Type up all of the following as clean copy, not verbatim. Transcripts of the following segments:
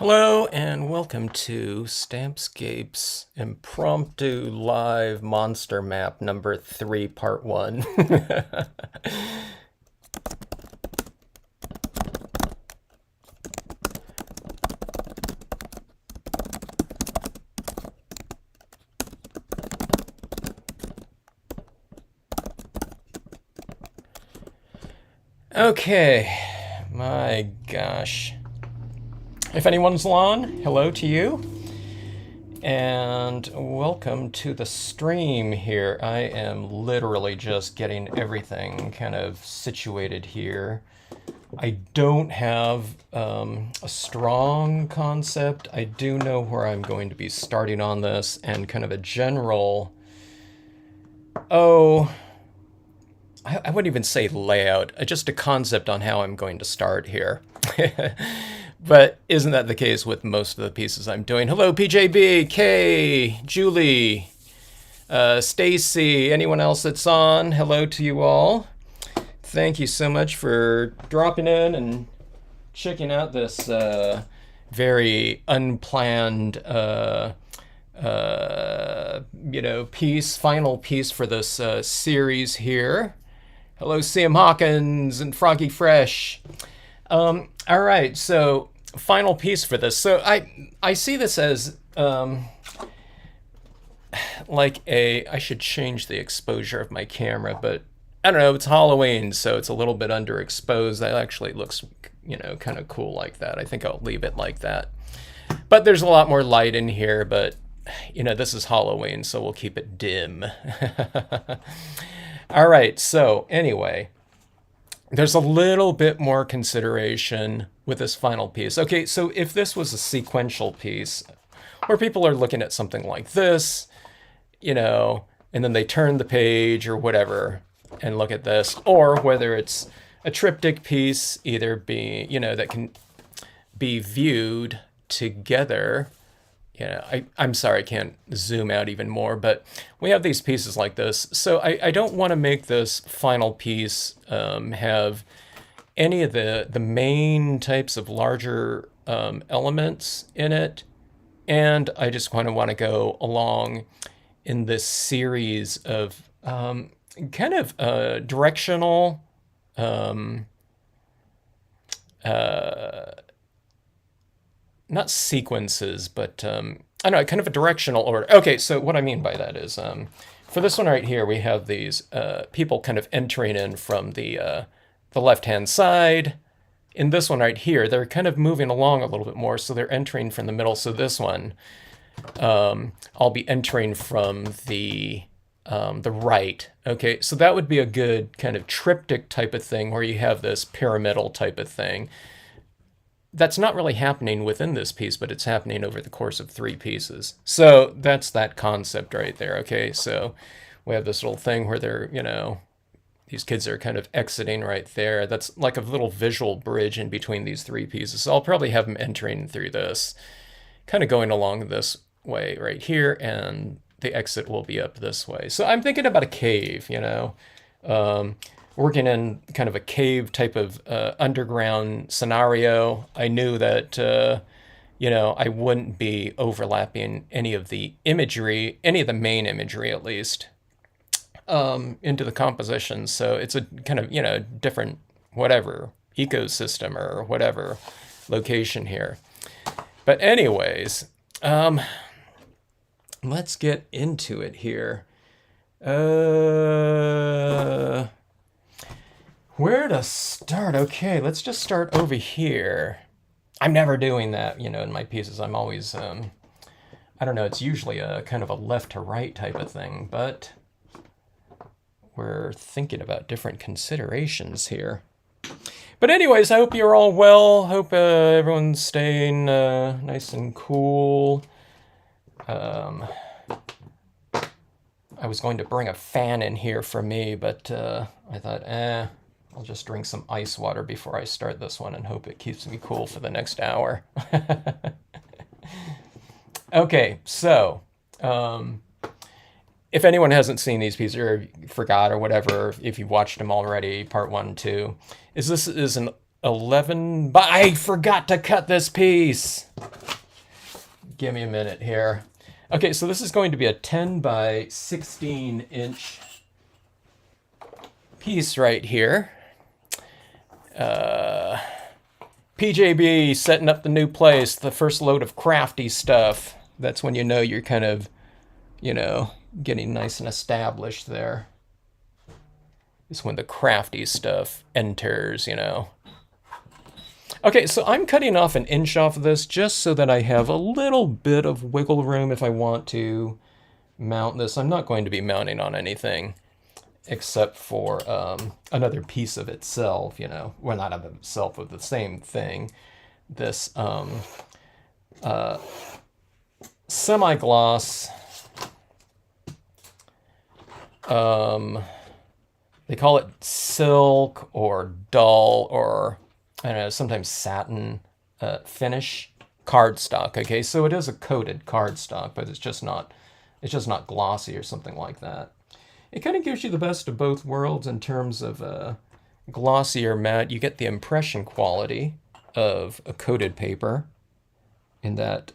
Hello and welcome to Stampscapes Impromptu Live Monster Map number 3, Part 1. Okay, my gosh. If anyone's on, hello to you. And welcome to the stream here. I am literally just getting everything kind of situated here. I don't have a strong concept. I do know where I'm going to be starting on this and kind of a general, I wouldn't even say layout, just a concept on how I'm going to start here. But isn't that the case with most of the pieces I'm doing? Hello, PJB, Kay, Julie, Stacy, anyone else that's on? Hello to you all. Thank you so much for dropping in and checking out this very unplanned, final piece for this series here. Hello, CM Hawkins and Froggy Fresh. All right, so final piece for this. So I see this as I should change the exposure of my camera, but I don't know, it's Halloween, so it's a little bit underexposed. That actually looks, kind of cool like that. I think I'll leave it like that. But there's a lot more light in here, but, this is Halloween, so we'll keep it dim. All right, so anyway, there's a little bit more consideration with this final piece. Okay, so if this was a sequential piece, where people are looking at something like this, and then they turn the page or whatever and look at this, or whether it's a triptych piece, either be, that can be viewed together. I'm sorry, I can't zoom out even more, but we have these pieces like this. So I don't want to make this final piece have any of the main types of larger elements in it. And I just kind of want to go along in this series of kind of directional, not sequences, but I don't know, kind of a directional order. Okay, so what I mean by that is, for this one right here, we have these people kind of entering in from the left-hand side. In this one right here, they're kind of moving along a little bit more, so they're entering from the middle. So this one, I'll be entering from the right. Okay, so that would be a good kind of triptych type of thing where you have this pyramidal type of thing. That's not really happening within this piece, but it's happening over the course of 3 pieces. So that's that concept right there. Okay, so we have this little thing where they're, these kids are kind of exiting right there. That's like a little visual bridge in between these 3 pieces. So I'll probably have them entering through this, kind of going along this way right here, and the exit will be up this way. So I'm thinking about a cave, working in kind of a cave type of underground scenario. I knew that, I wouldn't be overlapping any of the imagery, any of the main imagery at least, into the composition. So it's a kind of, different whatever ecosystem or whatever location here. But anyways, let's get into it here. Where to start? Okay, let's just start over here. I'm never doing that, in my pieces. I'm always, I don't know, it's usually a kind of a left to right type of thing, but we're thinking about different considerations here. But anyways, I hope you're all well. Hope everyone's staying nice and cool. I was going to bring a fan in here for me, but I thought, I'll just drink some ice water before I start this one and hope it keeps me cool for the next hour. Okay, so if anyone hasn't seen these pieces or forgot or whatever, if you've watched them already, part 1 and 2, this is an 11 by... I forgot to cut this piece! Give me a minute here. Okay, so this is going to be a 10 by 16 inch piece right here. PJB setting up the new place, the first load of crafty stuff. That's when you know you're kind of, you know, getting nice and established there. Is when the crafty stuff enters, you know. Okay, so I'm cutting off an inch off of this just so that I have a little bit of wiggle room if I want to mount this. I'm not going to be mounting on anything except for another piece of itself, you know. Well, not of itself, but the same thing. This semi-gloss, they call it silk or dull or, I don't know, sometimes satin finish cardstock. Okay, so it is a coated cardstock, but it's just not glossy or something like that. It kind of gives you the best of both worlds in terms of glossy or matte. You get the impression quality of a coated paper in that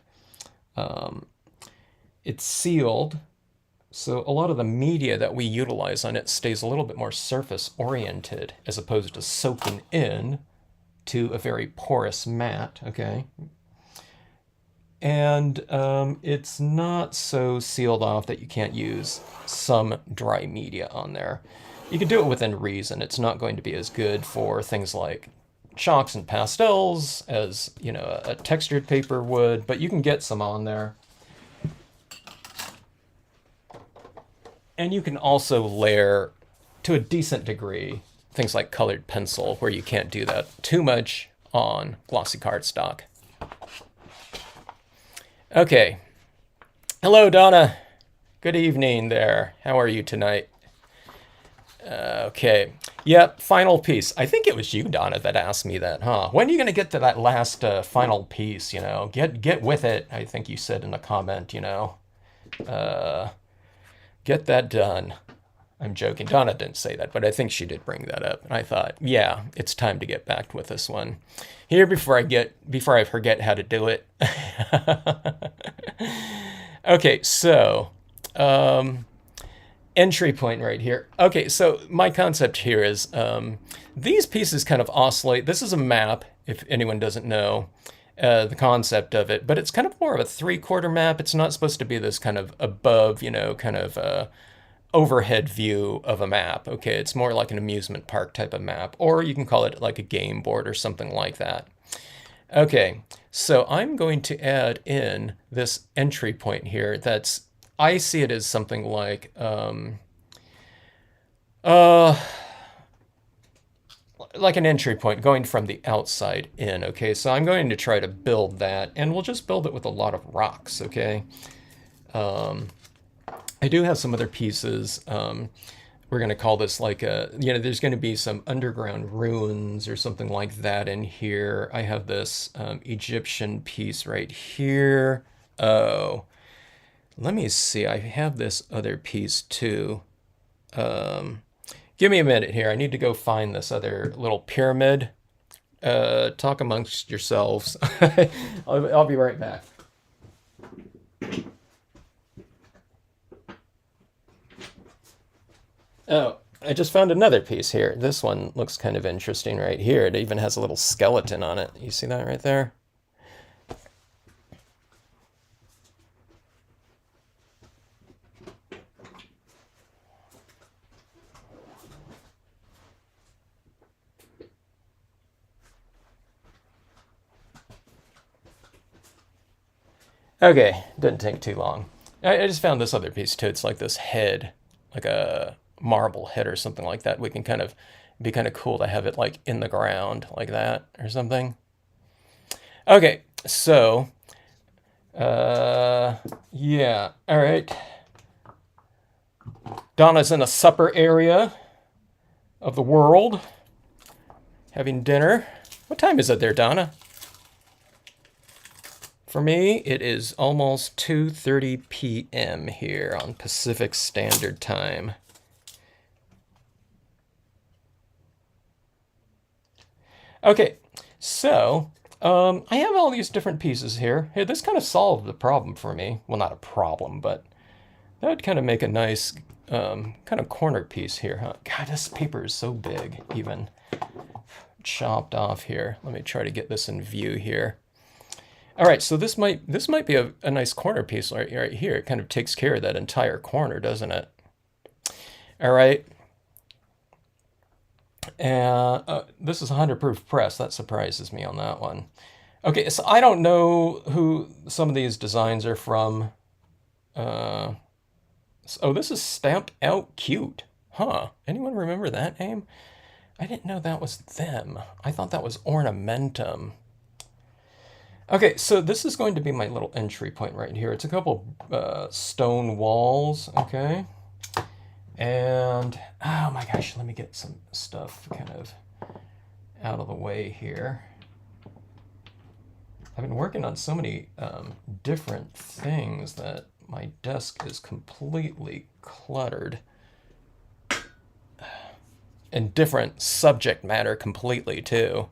it's sealed, so a lot of the media that we utilize on it stays a little bit more surface oriented as opposed to soaking in to a very porous matte, okay? And it's not so sealed off that you can't use some dry media on there. You can do it within reason. It's not going to be as good for things like chalks and pastels as, you know, a textured paper would, but you can get some on there. And you can also layer, to a decent degree, things like colored pencil, where you can't do that too much on glossy cardstock. Okay. Hello, Donna. Good evening there. How are you tonight? Okay. Yep, final piece. I think it was you, Donna, that asked me that, huh? When are you going to get to that last final piece, you know? Get with it, I think you said in a comment, you know. Get that done. I'm joking. Donna didn't say that, but I think she did bring that up. And I thought, yeah, it's time to get back with this one. Here before I forget how to do it. Okay, so entry point right here. Okay, so my concept here is these pieces kind of oscillate. This is a map, if anyone doesn't know the concept of it, but it's kind of more of a 3/4 map. It's not supposed to be this kind of above, you know, kind of overhead view of a map. Okay, it's more like an amusement park type of map, or you can call it like a game board or something like that. Okay, so I'm going to add in this entry point here. I see it as something like an entry point going from the outside in. Okay, so I'm going to try to build that, and we'll just build it with a lot of rocks. Okay. I do have some other pieces. We're going to call this like there's going to be some underground ruins or something like that in here. I have this Egyptian piece right here. Oh, let me see. I have this other piece too. Give me a minute here. I need to go find this other little pyramid. Talk amongst yourselves. I'll be right back. Oh, I just found another piece here. This one looks kind of interesting right here. It even has a little skeleton on it. You see that right there? Okay, didn't take too long. I just found this other piece too. It's like this head, like a marble head or something like that. We can kind of be kind of cool to have it like in the ground like that or something. Okay, so yeah, all right. Donna's in a supper area of the world, having dinner. What time is it there, Donna? For me, it is almost 2:30 p.m. here on Pacific Standard Time. Okay, so I have all these different pieces here. Hey, this kind of solved the problem for me. Well, not a problem, but that would kind of make a nice kind of corner piece here, huh? God, this paper is so big, even chopped off here. Let me try to get this in view here. All right, so this might be a nice corner piece right here. It kind of takes care of that entire corner, doesn't it? All right. And this is 100 proof press. That surprises me on that one. Okay, so I don't know who some of these designs are from. Oh, this is Stamp Out Cute. Huh. Anyone remember that name? I didn't know that was them. I thought that was Ornamentum. Okay, so this is going to be my little entry point right here. It's a couple stone walls, okay? And, oh my gosh, let me get some stuff kind of out of the way here. I've been working on so many different things that my desk is completely cluttered. And different subject matter completely, too.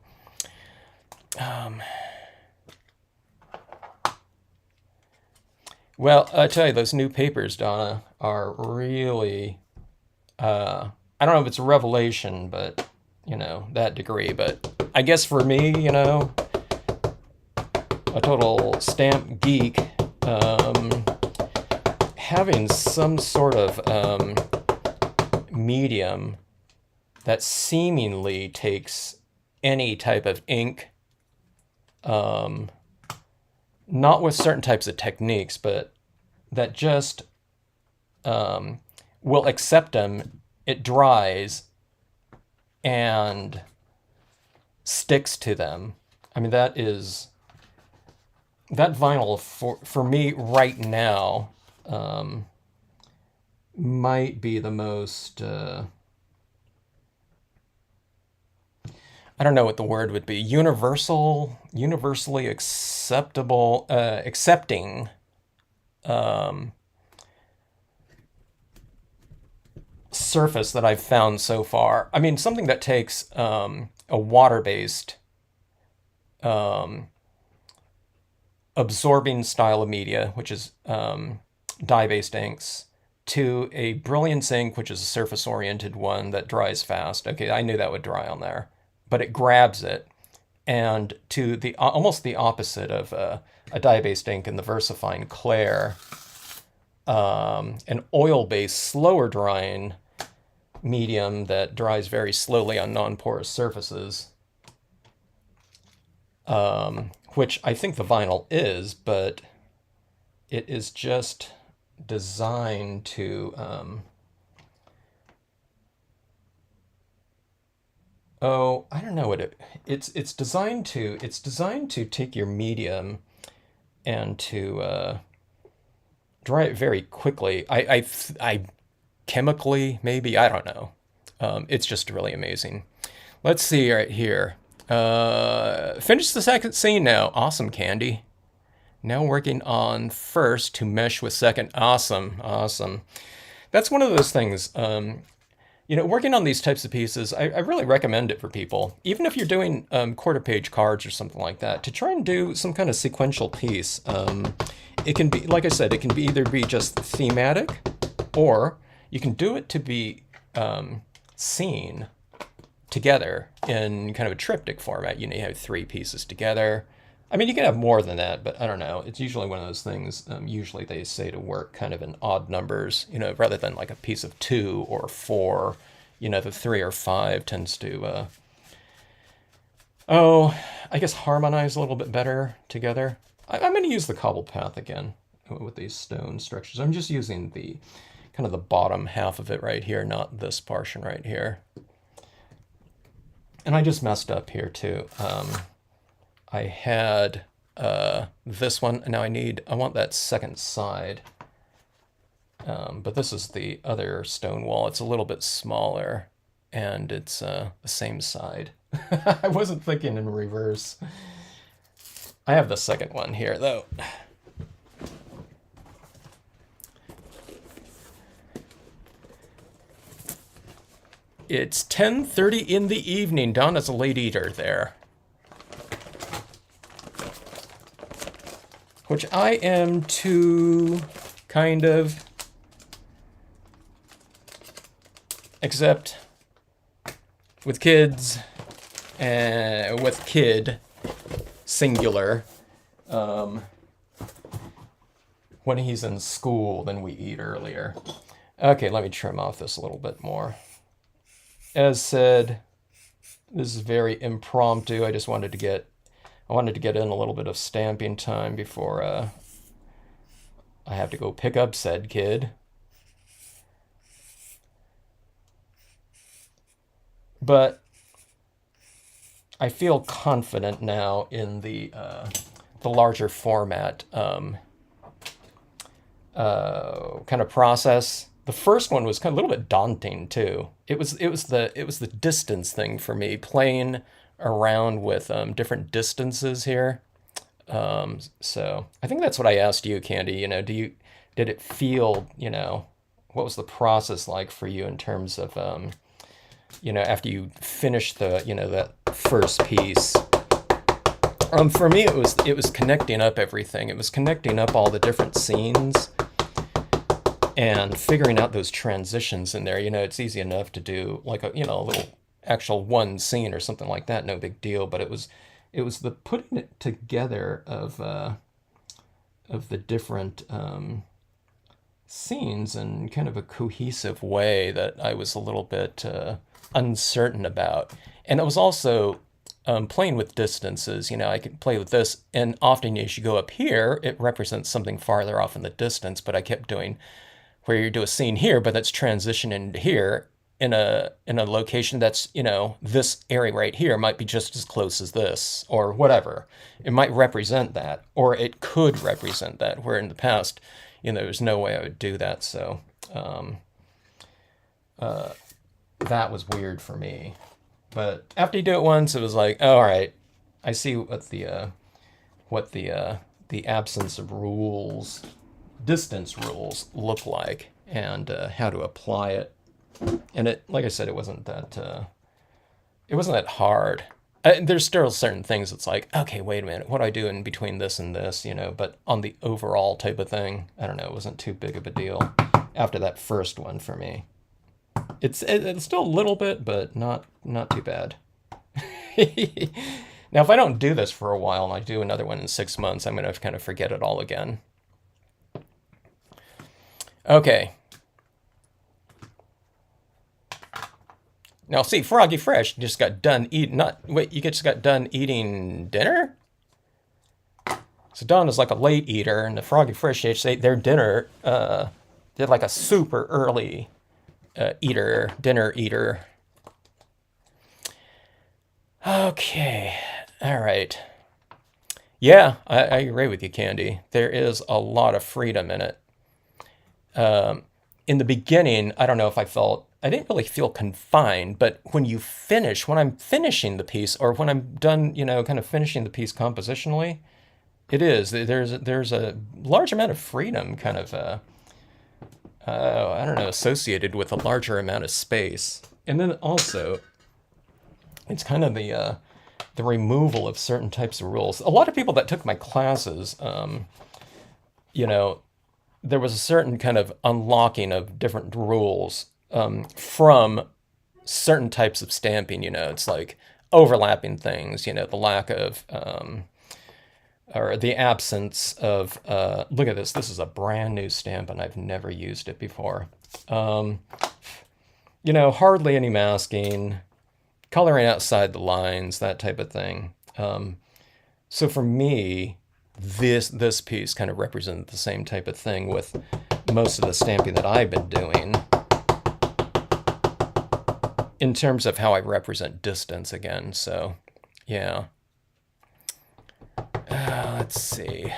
Well, I tell you, those new papers, Donna, are really, I don't know if it's a revelation, but, you know, that degree. But I guess for me, you know, a total stamp geek, having some sort of medium that seemingly takes any type of ink, not with certain types of techniques, but that just will accept them. It dries and sticks to them. I mean, that vinyl for me right now might be the most I don't know what the word would be. Universally acceptable, accepting surface that I've found so far. I mean, something that takes a water-based absorbing style of media, which is dye-based inks, to a brilliance ink, which is a surface-oriented one that dries fast. Okay, I knew that would dry on there, but it grabs it, and to the almost the opposite of a dye-based ink in the VersaFine Clair, an oil-based, slower drying medium that dries very slowly on non-porous surfaces, which I think the vinyl is, but it is just designed to I don't know what it's designed to take your medium and to dry it very quickly. I chemically, maybe, I don't know. It's just really amazing. Let's see right here. Finish the second scene now. Awesome, Candy. Now working on first to mesh with second. Awesome, awesome. That's one of those things. Working on these types of pieces, I really recommend it for people. Even if you're doing quarter page cards or something like that, to try and do some kind of sequential piece. It can be, like I said, it can either be just thematic, or you can do it to be seen together in kind of a triptych format. You have 3 pieces together. I mean, you can have more than that, but I don't know. It's usually one of those things. Usually they say to work kind of in odd numbers, rather than like a piece of 2 or 4. The 3 or 5 tends to, I guess harmonize a little bit better together. I'm going to use the cobbled path again with these stone structures. I'm just using the kind of the bottom half of it right here, not this portion right here. And I just messed up here too. I had this one. Now I want that second side. But this is the other stone wall. It's a little bit smaller, and it's the same side. I wasn't thinking in reverse. I have the second one here, though. It's 10:30 in the evening. Donna's a late eater there. Which I am too, kind of. Except with kids, with kid, singular, when he's in school, then we eat earlier. Okay, let me trim off this a little bit more. As said, this is very impromptu. I just wanted to get in a little bit of stamping time before I have to go pick up said kid. But I feel confident now in the larger format kind of process. The first one was kind of a little bit daunting too. It was the distance thing for me, playing around with different distances here. So I think that's what I asked you, Candy. You know, did it feel, you know, what was the process like for you in terms of you know, after you finish the, you know, that first piece? For me, it was connecting up everything. It was connecting up all the different scenes and figuring out those transitions in there. You know, it's easy enough to do like a, you know, a little actual one scene or something like that, no big deal. But it was the putting it together of the different scenes in kind of a cohesive way that I was a little bit uncertain about. And it was also playing with distances. You know, I could play with this, and often as you go up here, it represents something farther off in the distance. But I kept doing where you do a scene here, but that's transitioning to here in a location that's, you know, this area right here might be just as close as this, or whatever. It might represent that, or it could represent that, where in the past, you know, there's no way I would do that. So that was weird for me. But after you do it once, it was like, oh, all right, I see what the absence of rules, distance rules, look like, and how to apply it. And it, like I said, it wasn't that hard. There's still certain things that's like, okay, wait a minute, what do I do in between this and this, you know? But on the overall type of thing, I don't know, it wasn't too big of a deal after that first one for me. It's still a little bit, but not too bad. Now, if I don't do this for a while and I do another one in 6 months, I'm going to kind of forget it all again. Okay. Now, see, Froggy Fresh just got done eating. You just got done eating dinner? So Dawn is like a late eater, and the Froggy Fresh ate their dinner. Did like a super early dinner eater. Okay, all right. Yeah, I agree with you, Candy. There is a lot of freedom in it. In the beginning, I don't know if I didn't really feel confined, but when I'm finishing the piece, or when I'm done, you know, kind of finishing the piece compositionally, there's a large amount of freedom kind of, I don't know, associated with a larger amount of space. And then also, it's kind of the removal of certain types of rules. A lot of people that took my classes, you know, there was a certain kind of unlocking of different rules from certain types of stamping. You know, it's like overlapping things, you know, the lack of, or the absence of, look at this. This is a brand new stamp and I've never used it before. You know, hardly any masking, coloring outside the lines, that type of thing. So for me, this piece kind of represented the same type of thing with most of the stamping that I've been doing in terms of how I represent distance again. So, yeah. Let's see.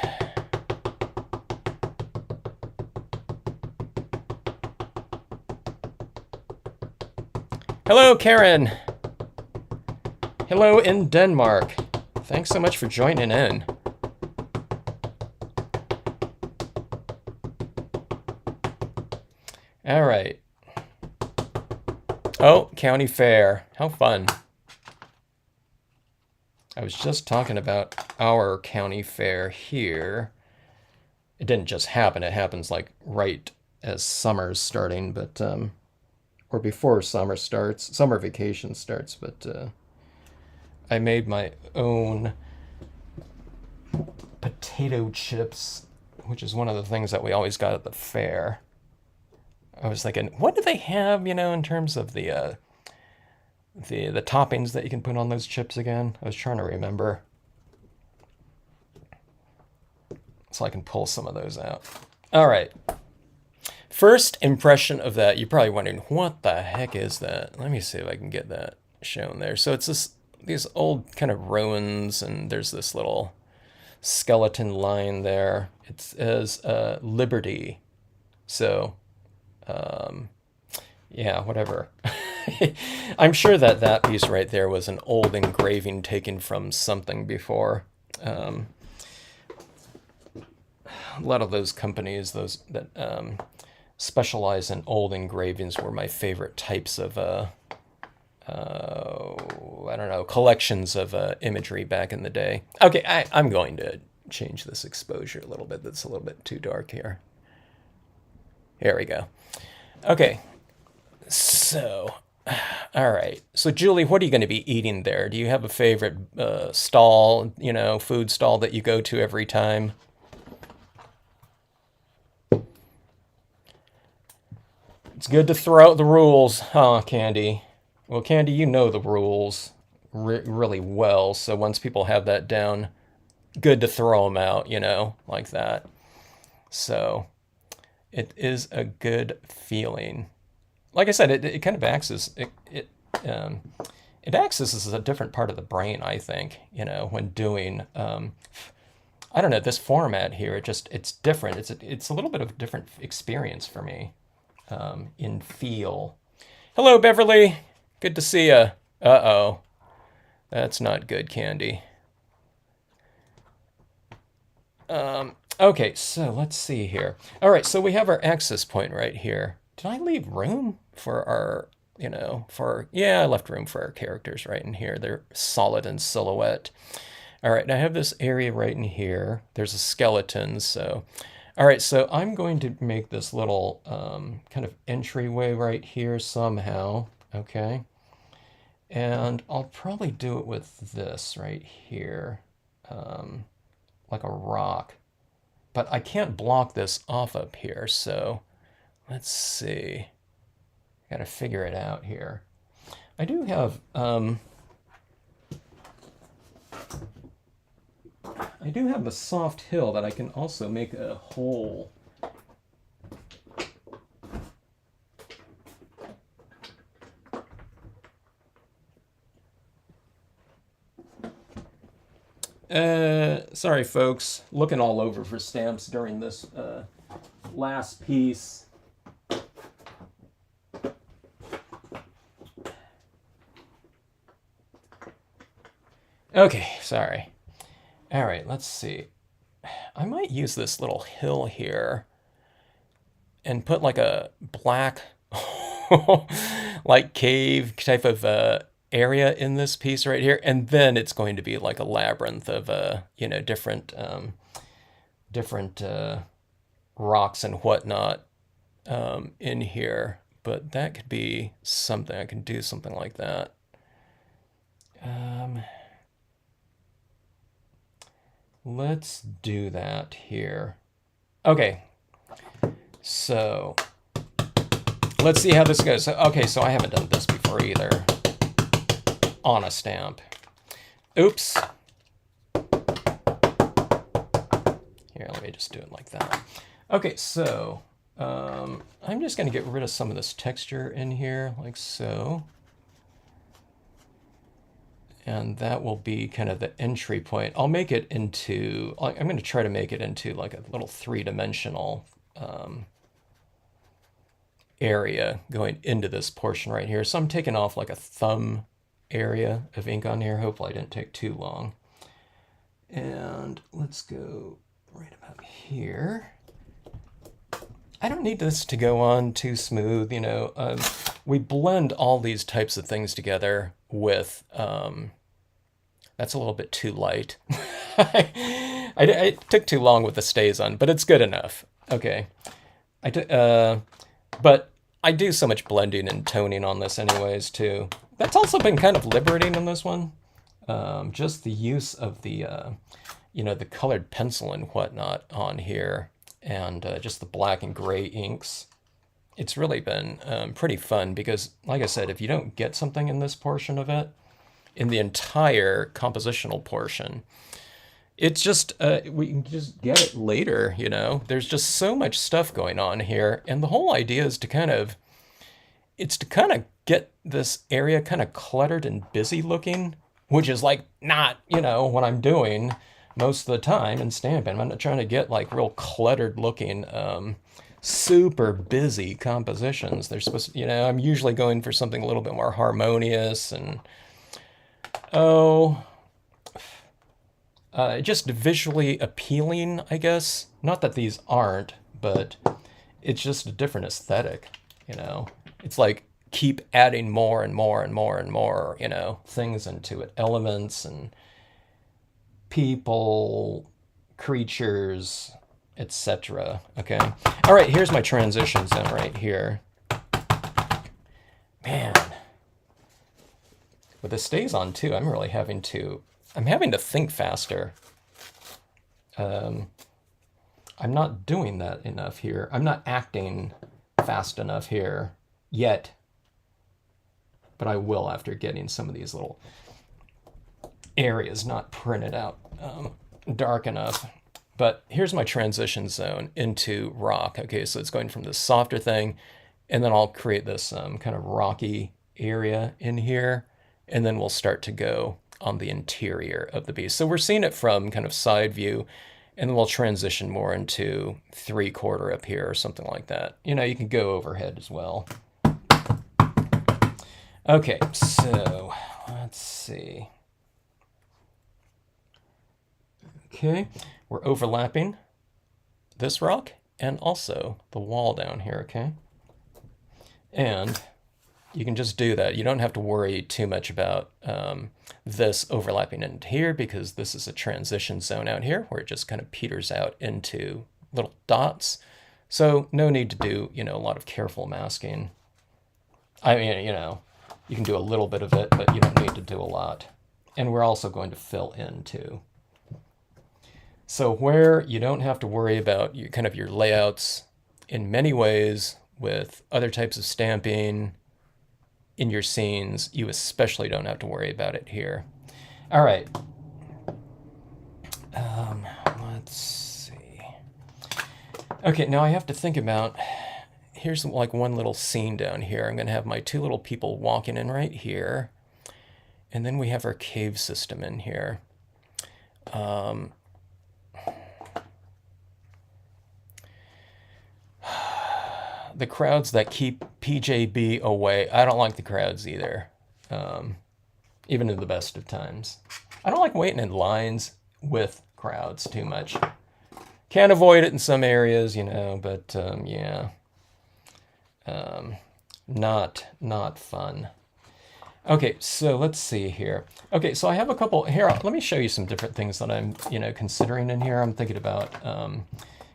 Hello, Karen. Hello in Denmark. Thanks so much for joining in. All right. Oh, county fair. How fun. I was just talking about our county fair here. It didn't just happen. It happens like right as summer's starting, but or before summer starts, summer vacation starts. But I made my own potato chips, which is one of the things that we always got at the fair. I was thinking, what do they have, in terms of the toppings that you can put on those chips again? I was trying to remember. So I can pull some of those out. All right. First impression of that, you're probably wondering, what the heck is that? Let me see if I can get that shown there. So it's these old kind of ruins, and there's this little skeleton line there. It says Liberty. So, yeah, whatever. I'm sure that piece right there was an old engraving taken from something before. A lot of those companies, those that specialize in old engravings, were my favorite types of, I don't know, collections of imagery back in the day. Okay, I'm going to change this exposure a little bit. That's a little bit too dark here. Here we go. Okay, so, all right. So, Julie, what are you going to be eating there? Do you have a favorite stall, food stall that you go to every time? It's good to throw out the rules, huh, Candy? Well, Candy, you know the rules really well, so once people have that down, good to throw them out, like that. So, it is a good feeling. Like I said, it kind of acts as it accesses a different part of the brain, I think, when doing I don't know, this format here. It's different. It's a little bit of a different experience for me in feel. Hello, Beverly. Good to see you. Uh-oh. That's not good, Candy. Okay, so let's see here. All right, so we have our access point right here. Did I leave room for our, yeah, I left room for our characters right in here. They're solid in silhouette. All right, I have this area right in here. There's a skeleton, so. All right, so I'm going to make this little kind of entryway right here somehow, okay? And I'll probably do it with this right here, like a rock. But I can't block this off up here, so let's see. Got to figure it out here. I do have a soft hill that I can also make a hole. Sorry folks, looking all over for stamps during this last piece. Okay, sorry. All right, let's see. I might use this little hill here and put like a black like cave type of area in this piece right here, and then it's going to be like a labyrinth of different rocks and whatnot in here. But that could be something. I can do something like that. Let's do that here. Okay, so let's see how this goes. Okay, so I haven't done this before either on a stamp. Oops. Here, let me just do it like that. Okay, so I'm just going to get rid of some of this texture in here, like so. And that will be kind of the entry point. I'll make it into, I'm going to try to make it into like a little three-dimensional area going into this portion right here. So I'm taking off like a thumb area of ink on here. Hopefully I didn't take too long. And let's go right about here. I don't need this to go on too smooth, we blend all these types of things together with, that's a little bit too light. I took too long with the stays on, but it's good enough. Okay. But I do so much blending and toning on this anyways, too. That's also been kind of liberating in this one. Just the use of the, the colored pencil and whatnot on here, and just the black and gray inks. It's really been pretty fun because, like I said, if you don't get something in this portion of it, in the entire compositional portion, it's just, we can just get it later, There's just so much stuff going on here, and the whole idea is to kind of get this area kind of cluttered and busy looking, which is like not, what I'm doing most of the time in stamping. I'm not trying to get like real cluttered looking, super busy compositions. They're supposed to, I'm usually going for something a little bit more harmonious and, just visually appealing, I guess. Not that these aren't, but it's just a different aesthetic, It's like keep adding more and more and more and more, things into it, elements and people, creatures, etc. Okay. All right, here's my transition zone right here. Man. With the stays on too, I'm having to think faster. I'm not doing that enough here. I'm not acting fast enough here yet, but I will after getting some of these little areas not printed out dark enough. But here's my transition zone into rock. Okay, so it's going from this softer thing, and then I'll create this kind of rocky area in here, and then we'll start to go on the interior of the beast. So we're seeing it from kind of side view, and then we'll transition more into 3/4 up here or something like that. You can go overhead as well. Okay, so let's see. Okay, we're overlapping this rock and also the wall down here, okay? And you can just do that. You don't have to worry too much about this overlapping into here because this is a transition zone out here where it just kind of peters out into little dots. So no need to do, a lot of careful masking. I mean, you can do a little bit of it, but you don't need to do a lot. And we're also going to fill in too. So where you don't have to worry about your layouts in many ways with other types of stamping in your scenes, you especially don't have to worry about it here. All right. Let's see. Okay, now I have to think about, here's like one little scene down here. I'm going to have my two little people walking in right here. And then we have our cave system in here. The crowds that keep PJB away. I don't like the crowds either, even in the best of times. I don't like waiting in lines with crowds too much. Can't avoid it in some areas, but yeah, not fun. Okay, so let's see here. Okay, so I have a couple here. Let me show you some different things that I'm, considering in here. I'm thinking about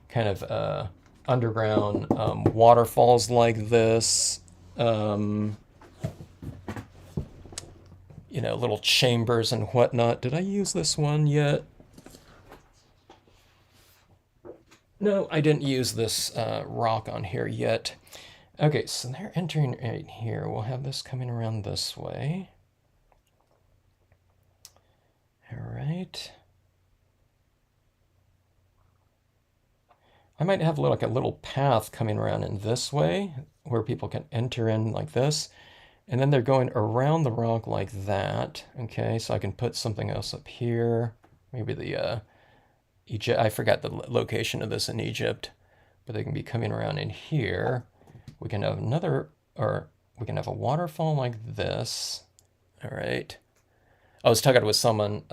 kind of underground waterfalls like this, little chambers and whatnot. Did I use this one yet? No, I didn't use this rock on here yet. Okay, so they're entering right here. We'll have this coming around this way. All right. I might have like a little path coming around in this way where people can enter in like this. And then they're going around the rock like that. Okay, so I can put something else up here. Maybe the Egypt. I forgot the location of this in Egypt, but they can be coming around in here. We can have we can have a waterfall like this. All right. I was talking with someone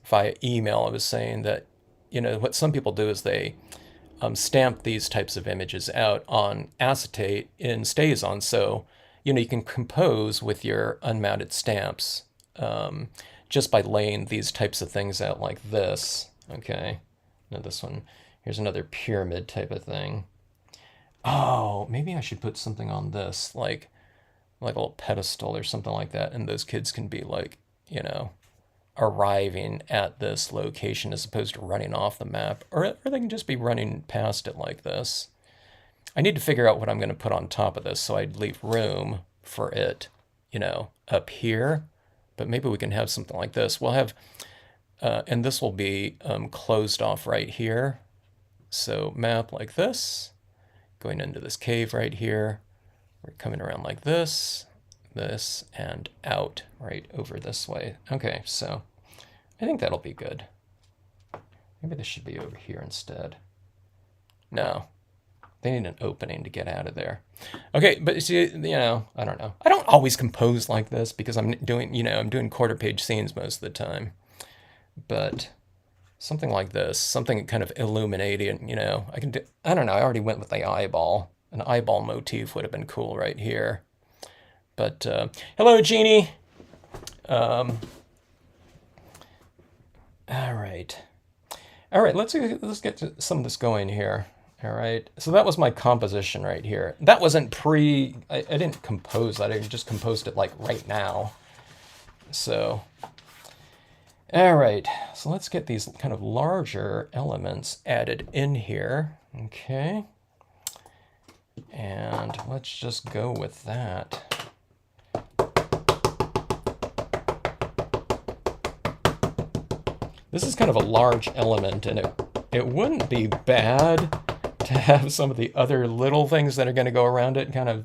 via email. I was saying that, what some people do is they stamp these types of images out on acetate in StazOn. So, you can compose with your unmounted stamps just by laying these types of things out like this. Okay, now this one, here's another pyramid type of thing. Oh, maybe I should put something on this, like a little pedestal or something like that, and those kids can be like, arriving at this location as opposed to running off the map, or they can just be running past it like this. I need to figure out what I'm going to put on top of this so I'd leave room for it, up here. But maybe we can have something like this. We'll have, and this will be closed off right here. So map like this, going into this cave right here. We're coming around like this, and out right over this way. Okay, so I think that'll be good. Maybe this should be over here instead. No, they need an opening to get out of there. Okay, but see, I don't know. I don't always compose like this because I'm doing quarter page scenes most of the time. But something like this, something kind of illuminating, I can do, I don't know, I already went with the eyeball. An eyeball motif would have been cool right here. But, hello, Jeannie. All right. All right, let's get to some of this going here. All right, so that was my composition right here. That wasn't I didn't compose that, I just composed it like right now. So, all right, so let's get these kind of larger elements added in here. Okay. And let's just go with that. This is kind of a large element, and it wouldn't be bad to have some of the other little things that are going to go around it kind of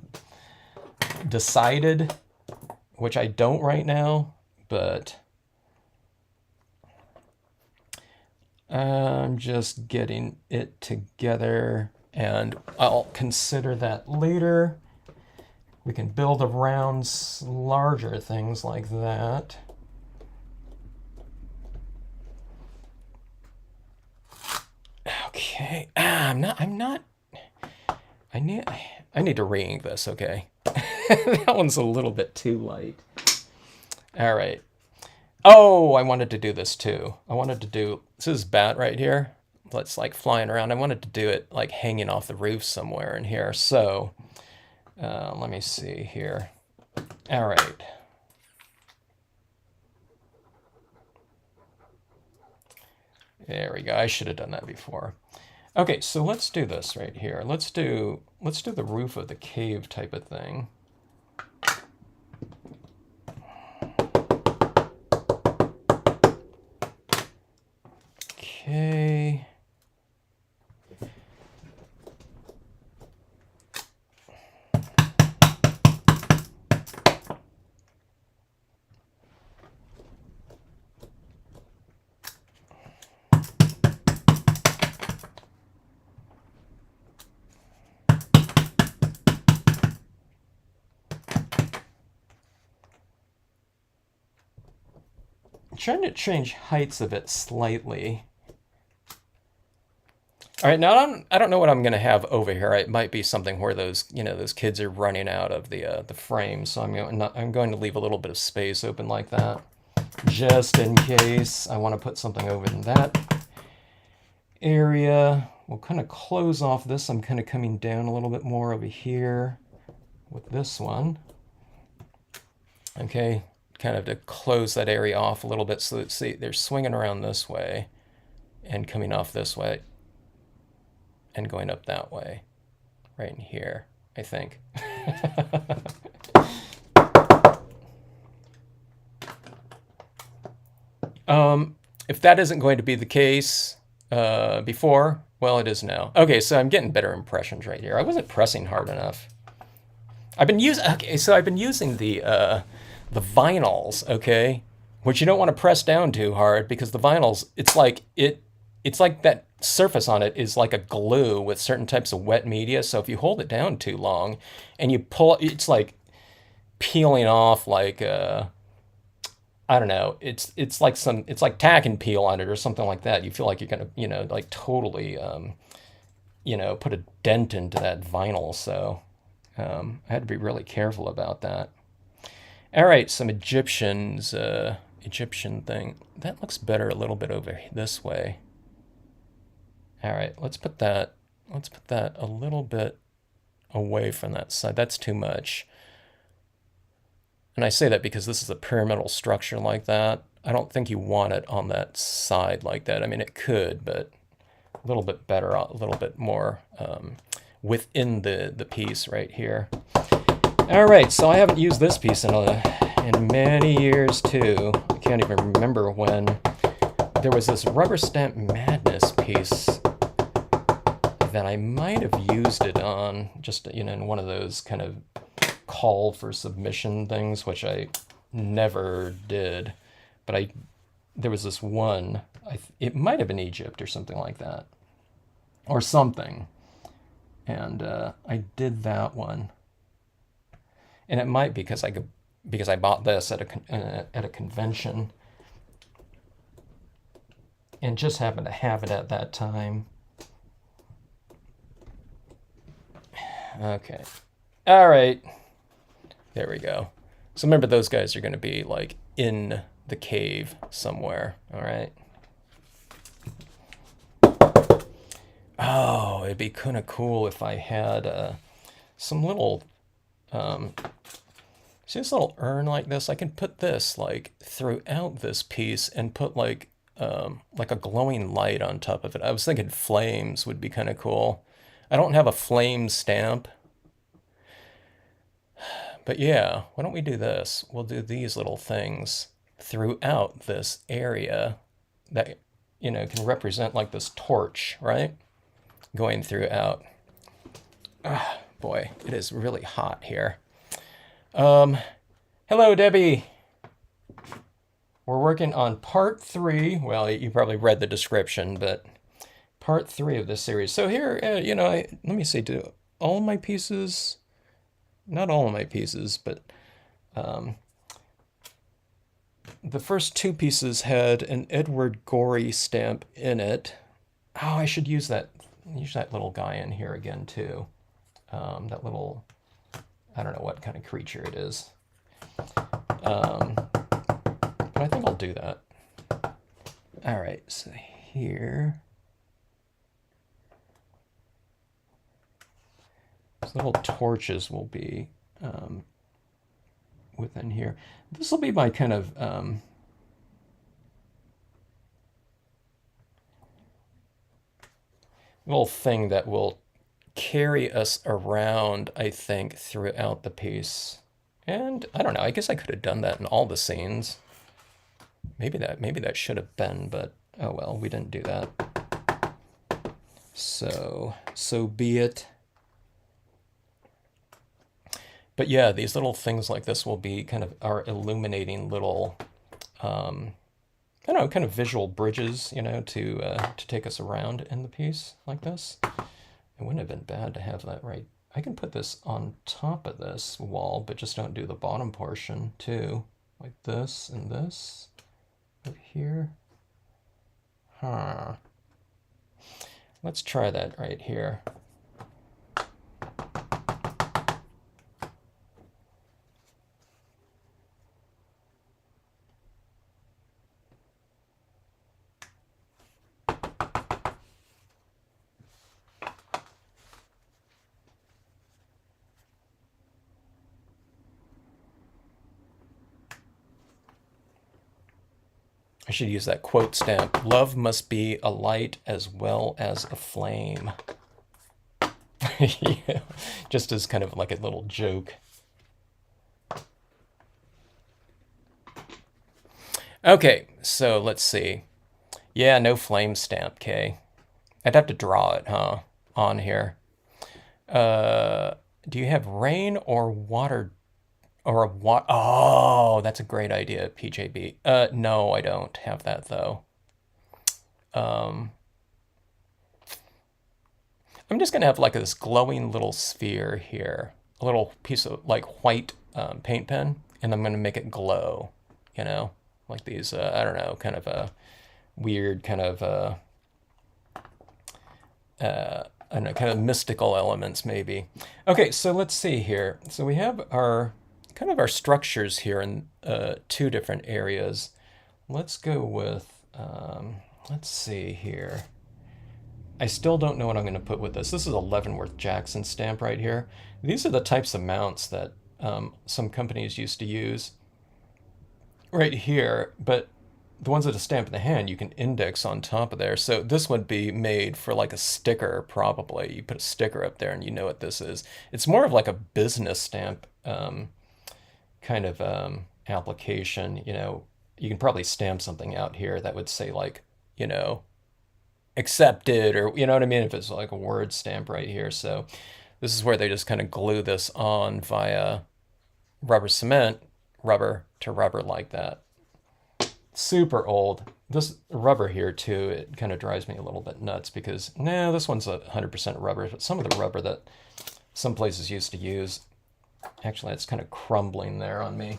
decided, which I don't right now, but I'm just getting it together. And I'll consider that later. We can build around larger things like that. Okay. I need to re-ink this, okay? That one's a little bit too light. All right. Oh, I wanted to do this too. This is bat right here. That's like flying around. I wanted to do it like hanging off the roof somewhere in here. So let me see here. All right. There we go. I should have done that before. Okay, so let's do this right here. Let's do the roof of the cave type of thing. Okay. Trying to change heights of it slightly. All right, now I don't know what I'm going to have over here. It might be something where those kids are running out of the frame, so I'm going to leave a little bit of space open like that, just in case I want to put something over in that area. We'll kind of close off this. I'm kind of coming down a little bit more over here with this one. Okay. Kind of to close that area off a little bit so that, see, they're swinging around this way and coming off this way and going up that way right in here, I think. If that isn't going to be the case before, well, it is now. Okay, so I'm getting better impressions right here. I wasn't pressing hard enough. I've been using the vinyls, okay, which you don't want to press down too hard because the vinyls, it's like that surface on it is like a glue with certain types of wet media. So if you hold it down too long and you pull it, it's like peeling off like I don't know. It's like tack and peel on it or something like that. You feel like you're gonna like totally put a dent into that vinyl. So I had to be really careful about that. All right, some Egyptians, Egyptian thing. That looks better a little bit over this way. All right, let's put that a little bit away from that side. That's too much. And I say that because this is a pyramidal structure like that. I don't think you want it on that side like that. I mean, it could, but a little bit better, a little bit more within the piece right here. All right, so I haven't used this piece in many years too. I can't even remember when. There was this Rubber Stamp Madness piece that I might have used it on, just, you know, in one of those kind of call for submission things, which I never did. But there was this one, it might have been Egypt or something like that, or something. And I did that one. And it might be because I bought this at a convention and just happened to have it at that time. Okay. All right. There we go. So remember, those guys are going to be like in the cave somewhere. All right. Oh, it'd be kind of cool if I had some little, see this little urn like this? I can put this like throughout this piece and put like a glowing light on top of it. I was thinking flames would be kind of cool. I don't have a flame stamp. But yeah, why don't we do this? We'll do these little things throughout this area that, you know, can represent like this torch, right? Going throughout. Ah, boy, it is really hot here. Hello, Debbie. We're working on part 3. Well, you probably read the description, but part 3 of this series. So here, you know, let me see, do all my pieces, not all of my pieces, but the first 2 pieces had an Edward Gorey stamp in it. Oh, I should use that little guy in here again too. That little, I don't know what kind of creature it is. But I think I'll do that. All right, so here. These little torches will be within here. This will be my kind of little thing that will carry us around, I think, throughout the piece. And I don't know, I guess I could have done that in all the scenes. Maybe that should have been, but oh well, we didn't do that. So be it. But yeah, these little things like this will be kind of our illuminating little, I don't know, kind of visual bridges, you know, to take us around in the piece like this. It wouldn't have been bad to have that right. I can put this on top of this wall, but just don't do the bottom portion too, like this and this over here. Huh. Let's try that right here. I should use that quote stamp. Love must be a light as well as a flame. Yeah, just as kind of like a little joke. Okay, so let's see. Yeah, no flame stamp, Kay. I'd have to draw it, huh, on here. Do you have rain or water? Or a what? Oh, that's a great idea, PJB. No, I don't have that though. I'm just gonna have like this glowing little sphere here, a little piece of like white paint pen, and I'm gonna make it glow. You know, like these. I don't know, kind of a weird kind of I don't know, kind of mystical elements maybe. Okay, so let's see here. So we have our kind of our structures here in two different areas. Let's go with, let's see here. I still don't know what I'm going to put with this. This is a Leavenworth Jackson stamp right here. These are the types of mounts that some companies used to use right here, but the ones that are stamped in the hand, you can index on top of there. So this would be made for like a sticker, probably. You put a sticker up there and you know what this is. It's more of like a business stamp kind of application. You know, you can probably stamp something out here that would say like, you know, accepted, or you know what I mean, if it's like a word stamp right here. So this is where they just kind of glue this on via rubber cement, rubber to rubber like that. Super old. This rubber here too, it kind of drives me a little bit nuts because no, this one's 100% rubber, but some of the rubber that some places used to use, actually it's kind of crumbling there on me.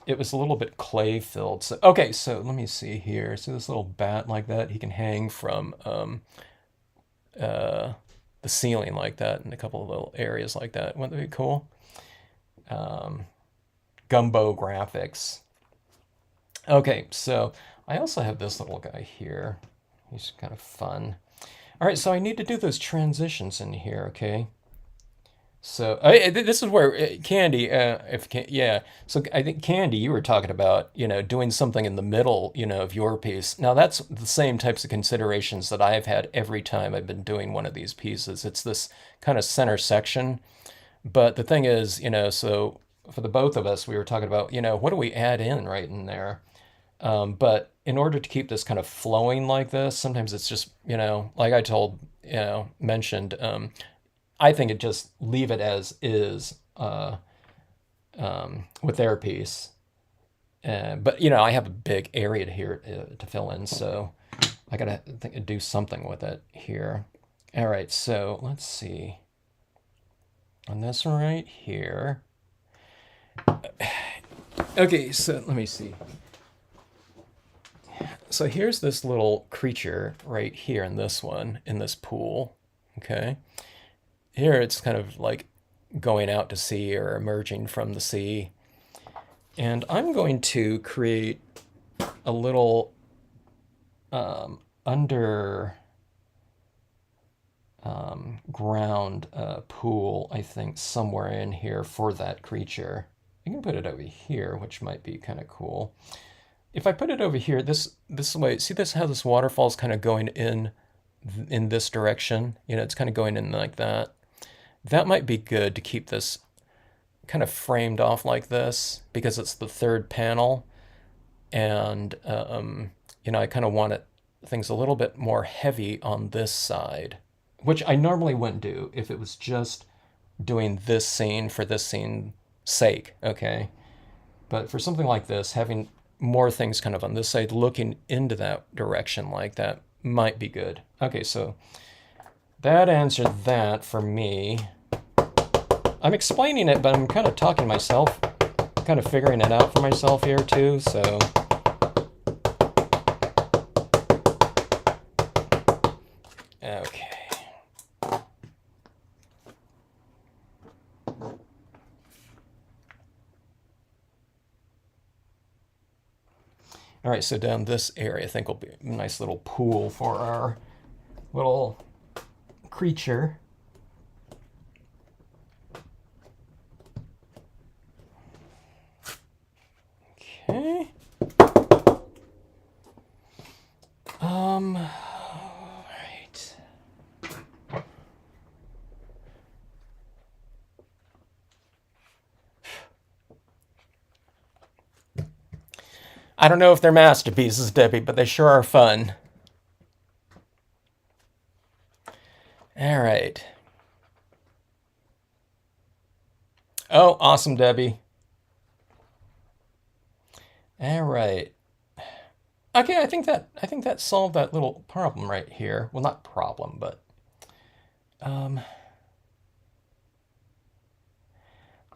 It was a little bit clay filled. So, okay, so let me see here. So this little bat like that, he can hang from the ceiling like that in a couple of little areas like that. Wouldn't that be cool? Gumbo graphics. Okay, so I also have this little guy here. He's kind of fun. All right, so I need to do those transitions in here, okay? So this is where Candy, yeah. So I think Candy, you were talking about, you know, doing something in the middle, you know, of your piece. Now that's the same types of considerations that I've had every time I've been doing one of these pieces. It's this kind of center section. But the thing is, you know, so for the both of us, we were talking about, you know, what do we add in right in there? But in order to keep this kind of flowing like this, sometimes it's just, you know, like I told, you know, mentioned, I think it just leave it as is with their piece. But, you know, I have a big area here to fill in, so I got to do something with it here. All right, so let's see. On this right here. Okay, so let me see. So here's this little creature right here in this one, in this pool, okay? Here it's kind of like going out to sea or emerging from the sea. And I'm going to create a little ground pool, I think, somewhere in here for that creature. I can put it over here, which might be kind of cool. If I put it over here, this way, see this how this waterfall's kind of going in this direction? You know, it's kind of going in like that. That might be good to keep this kind of framed off like this because it's the third panel. And, you know, I kind of want things a little bit more heavy on this side, which I normally wouldn't do if it was just doing this scene for this scene's sake, okay? But for something like this, having more things kind of on this side looking into that direction like that might be good. Okay, so that answered that for me. I'm explaining it, but I'm kind of talking to myself, kind of figuring it out for myself here too, so. Okay. All right, so down this area, I think will be a nice little pool for our little creature. Okay. All right. I don't know if they're masterpieces, Debbie, but they sure are fun. All right. Oh, awesome, Debbie. All right. Okay, I think that solved that little problem right here. Well, not problem, but um,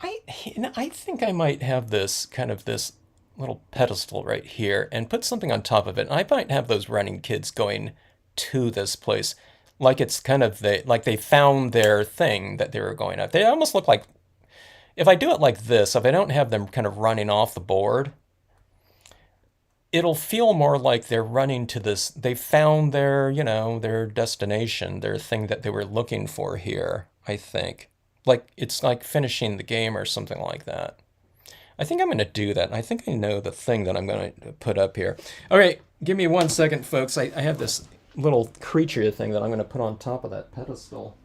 I think I might have this kind of this little pedestal right here and put something on top of it. And I might have those running kids going to this place. Like it's kind of like they found their thing that they were going at. They almost look like, if I do it like this, if I don't have them kind of running off the board, it'll feel more like they're running to this, they found their, their destination, their thing that they were looking for here, I think. Like it's like finishing the game or something like that. I think I'm going to do that. I think I know the thing that I'm going to put up here. All right, give me 1 second, folks. I have this little creature thing that I'm going to put on top of that pedestal.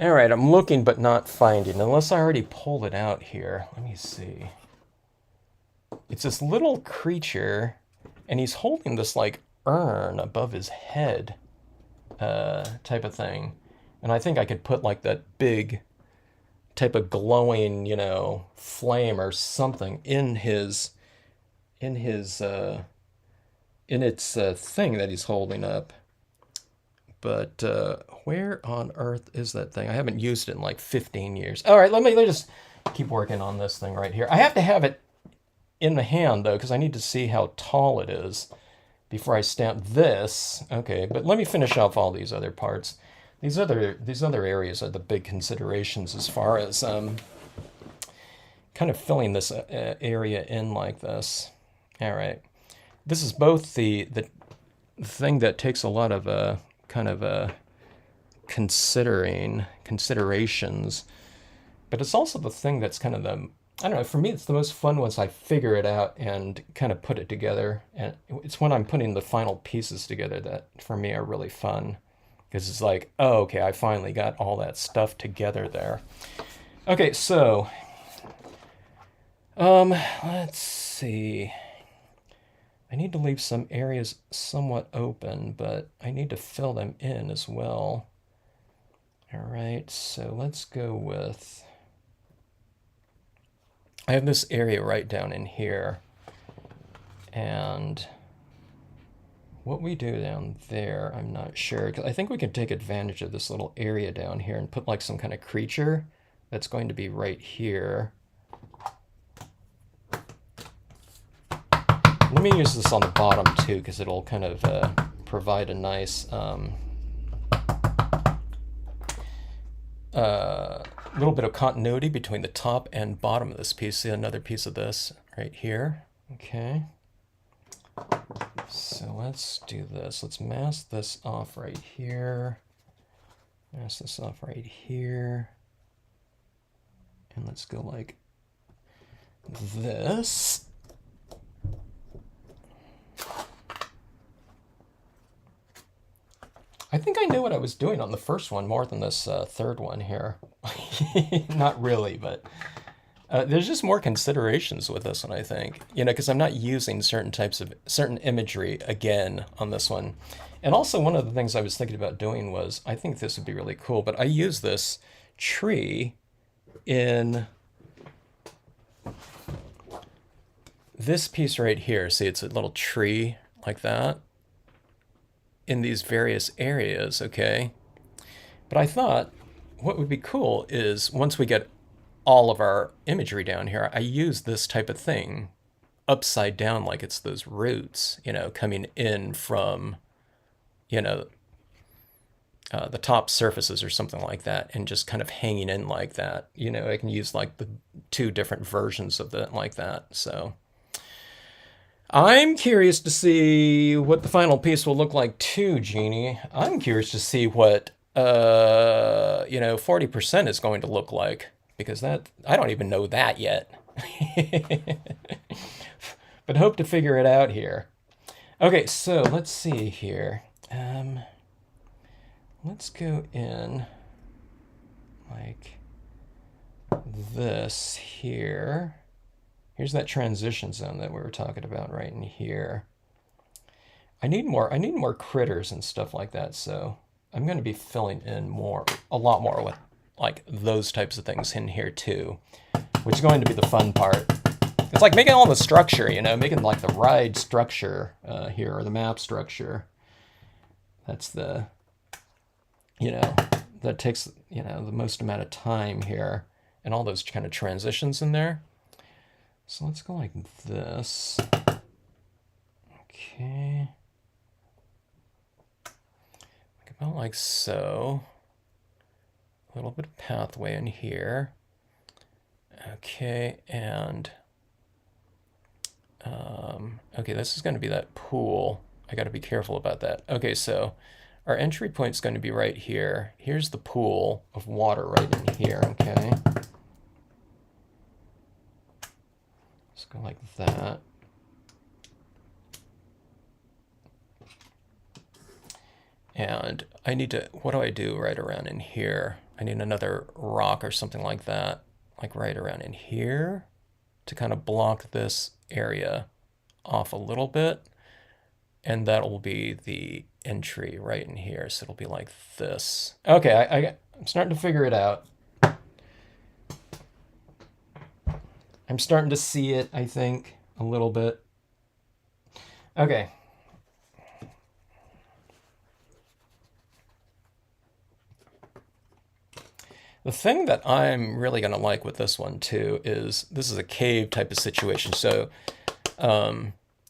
All right, I'm looking but not finding, unless I already pulled it out here. Let me see. It's this little creature, and he's holding this like urn above his head, type of thing. And I think I could put like that big type of glowing, flame or something in his, in his, in its thing that he's holding up. But where on earth is that thing? I haven't used it in like 15 years. All right, let me just keep working on this thing right here. I have to have it in the hand, though, because I need to see how tall it is before I stamp this. Okay, but let me finish off all these other parts. These other areas are the big considerations as far as kind of filling this area in like this. All right. This is both the thing that takes a lot of kind of considerations, but it's also the thing that's kind of the, I don't know, for me it's the most fun once I figure it out and kind of put it together. And it's when I'm putting the final pieces together that for me are really fun, because it's like, oh, okay, I finally got all that stuff together there. Okay, so let's see. I need to leave some areas somewhat open, but I need to fill them in as well. All right, so let's go with, I have this area right down in here, and what we do down there, I'm not sure, because I think we can take advantage of this little area down here and put like some kind of creature that's going to be right here. Let me use this on the bottom too, because it'll kind of provide a nice little bit of continuity between the top and bottom of this piece. See another piece of this right here. Okay. So let's do this. Let's mask this off right here. Mask this off right here. And let's go like this. I think I knew what I was doing on the first one more than this third one here. Not really, but there's just more considerations with this one, I think. Because I'm not using certain imagery again on this one. And also one of the things I was thinking about doing was, I think this would be really cool, but I use this tree in this piece right here. See, it's a little tree like that in these various areas, okay? But I thought what would be cool is once we get all of our imagery down here, I use this type of thing upside down like it's those roots, coming in from, the top surfaces or something like that, and just kind of hanging in like that. I can use like the two different versions of it like that, so. I'm curious to see what the final piece will look like too, Jeannie. I'm curious to see what, 40% is going to look like, because that, I don't even know that yet. But hope to figure it out here. Okay, so let's see here. Let's go in like this here. Here's that transition zone that we were talking about right in here. I need more critters and stuff like that, so I'm going to be filling in a lot more with like those types of things in here too, which is going to be the fun part. It's like making all the structure, you know, making like the ride structure here, or the map structure. That's the, you know, that takes, you know, the most amount of time here, and all those kind of transitions in there. So let's go like this. Okay. Like about like so. A little bit of pathway in here. Okay, and okay, this is going to be that pool. I got to be careful about that. Okay, so our entry point is going to be right here. Here's the pool of water right in here, okay? Let's go like that. And I need to, what do I do right around in here? I need another rock or something like that, like right around in here, to kind of block this area off a little bit. And that'll be the entry right in here. So it'll be like this. Okay, I'm starting to figure it out. I'm starting to see it, I think, a little bit. Okay. The thing that I'm really going to like with this one too is this is a cave type of situation. So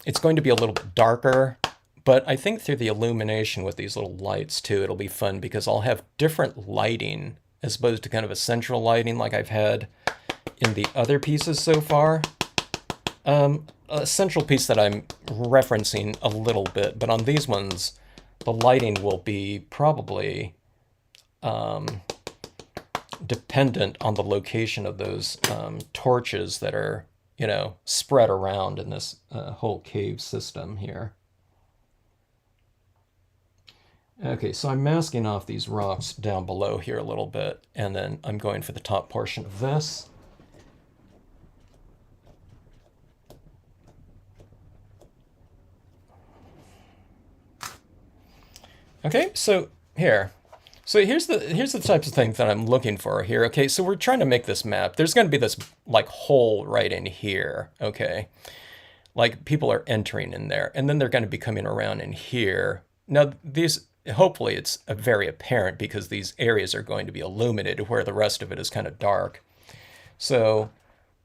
it's going to be a little bit darker, but I think through the illumination with these little lights too, it'll be fun because I'll have different lighting as opposed to kind of a central lighting like I've had in the other pieces so far. A central piece that I'm referencing a little bit, but on these ones, the lighting will be probably dependent on the location of those torches that are, you know, spread around in this whole cave system here. Okay, so I'm masking off these rocks down below here a little bit, and then I'm going for the top portion of this. Okay, so here. So here's the types of things that I'm looking for here. Okay, so we're trying to make this map. There's going to be this like hole right in here. Okay, like people are entering in there, and then they're going to be coming around in here. Now these, hopefully it's very apparent because these areas are going to be illuminated where the rest of it is kind of dark. So,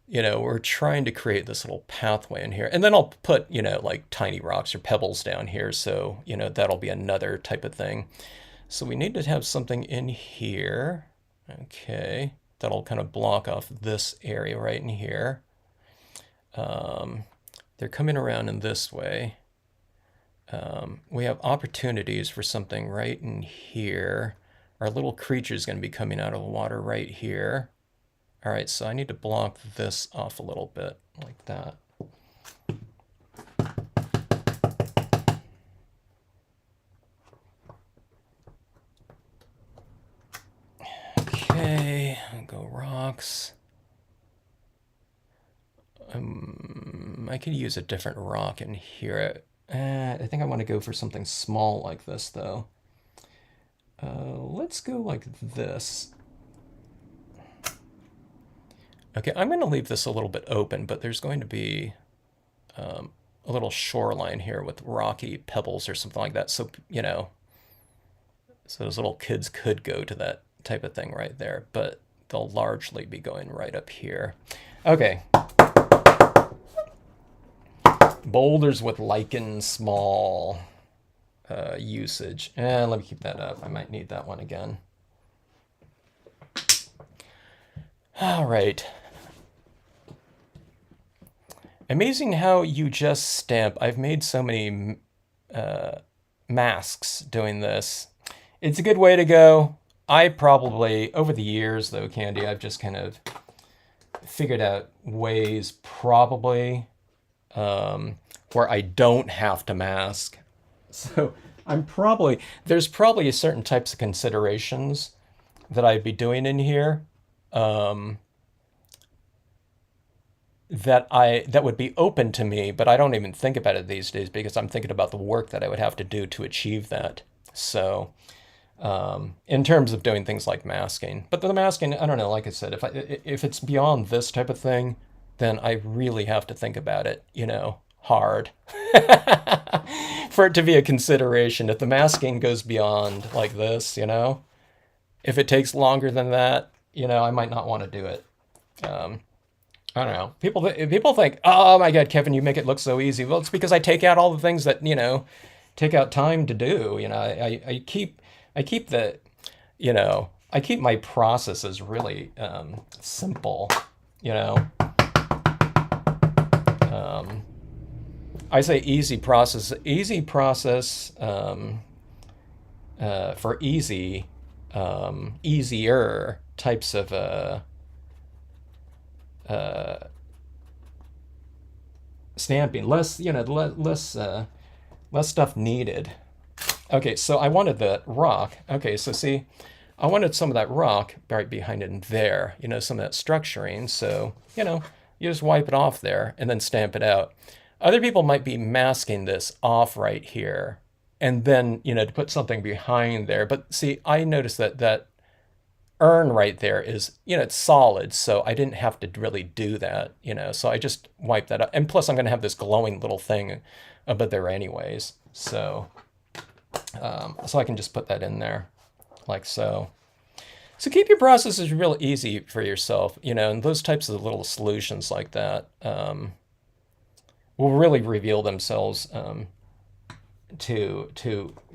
you know, we're trying to create this little pathway in here, and then I'll put, you know, like tiny rocks or pebbles down here. So, you know, that'll be another type of thing. So we need to have something in here, okay, that'll kind of block off this area right in here. They're coming around in this way. We have opportunities for something right in here. Our little creature's going to be coming out of the water right here. All right, so I need to block this off a little bit, like that. Okay, I'll go rocks. I could use a different rock in here. I think I want to go for something small like this, though. Let's go like this. Okay, I'm going to leave this a little bit open, but there's going to be a little shoreline here with rocky pebbles or something like that. So, you know, so those little kids could go to that type of thing right there, but they'll largely be going right up here. Okay. Boulders with lichen small usage. And let me keep that up. I might need that one again. All right. Amazing how you just stamp. I've made so many masks doing this. It's a good way to go. I probably, over the years though, Candy, I've just kind of figured out ways probably where I don't have to mask. So there's probably certain types of considerations that I'd be doing in here that would be open to me, but I don't even think about it these days because I'm thinking about the work that I would have to do to achieve that. So, in terms of doing things like masking, but the masking, I don't know. Like I said, if it's beyond this type of thing, then I really have to think about it, hard for it to be a consideration. If the masking goes beyond like this, if it takes longer than that, I might not want to do it. Um, I don't know. People think, oh my God, Kevin, you make it look so easy. Well, it's because I take out all the things that take out time to do. I keep the, I keep my processes really simple. You know, um, I say easy process for easier types of uh, stamping, less less stuff needed. Okay, so I wanted the rock. Okay, so see, I wanted some of that rock right behind it in there, some of that structuring. So, you just wipe it off there and then stamp it out. Other people might be masking this off right here and then, to put something behind there. But see, I noticed that urn right there is, it's solid, so I didn't have to really do that, so I just wiped that up. And plus, I'm going to have this glowing little thing up there anyways. So I can just put that in there like so. So keep your processes real easy for yourself, and those types of little solutions like that will really reveal themselves to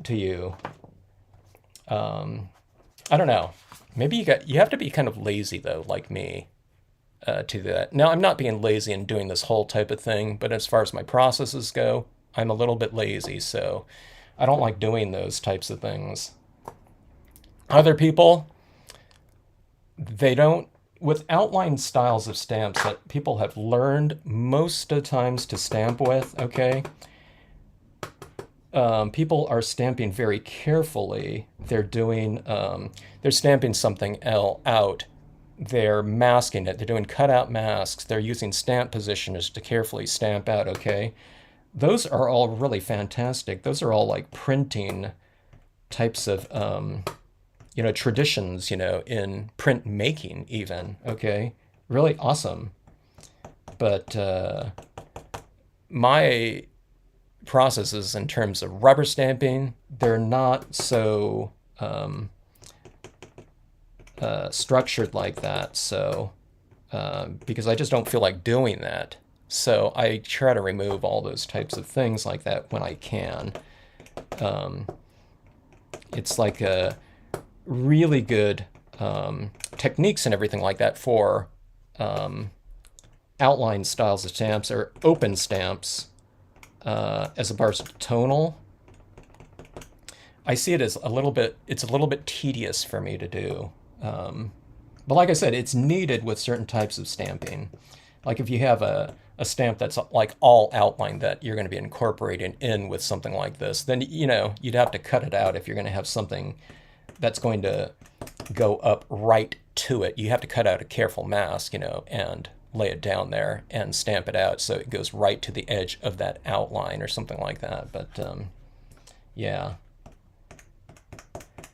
you. I don't know. Maybe you have to be kind of lazy though, like me, to do that. Now I'm not being lazy and doing this whole type of thing, but as far as my processes go, I'm a little bit lazy, so I don't like doing those types of things. Other people, they don't, with outline styles of stamps that people have learned most of the times to stamp with, okay? People are stamping very carefully. They're stamping something out. They're masking it. They're doing cutout masks. They're using stamp positioners to carefully stamp out, okay? Those are all really fantastic. Those are all like printing types of, traditions, in print making even, okay? Really awesome. But my processes in terms of rubber stamping, they're not so structured like that. So, because I just don't feel like doing that. So I try to remove all those types of things like that when I can. It's like a really good techniques and everything like that for outline styles of stamps or open stamps as opposed to tonal. I see it as it's a little bit tedious for me to do. But like I said, it's needed with certain types of stamping. Like if you have a stamp that's like all outline that you're going to be incorporating in with something like this, then, you'd have to cut it out if you're going to have something that's going to go up right to it. You have to cut out a careful mask, and lay it down there and stamp it out so it goes right to the edge of that outline or something like that. But yeah.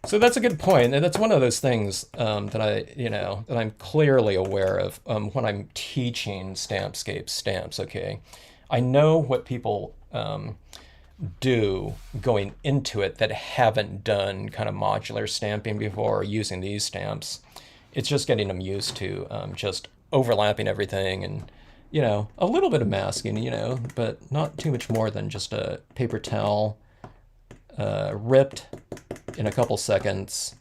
So that's a good point. And that's one of those things that I'm clearly aware of when I'm teaching Stampscapes stamps. Okay, I know what people do going into it that haven't done kind of modular stamping before or using these stamps. It's just getting them used to just overlapping everything and a little bit of masking, but not too much more than just a paper towel ripped in a couple seconds.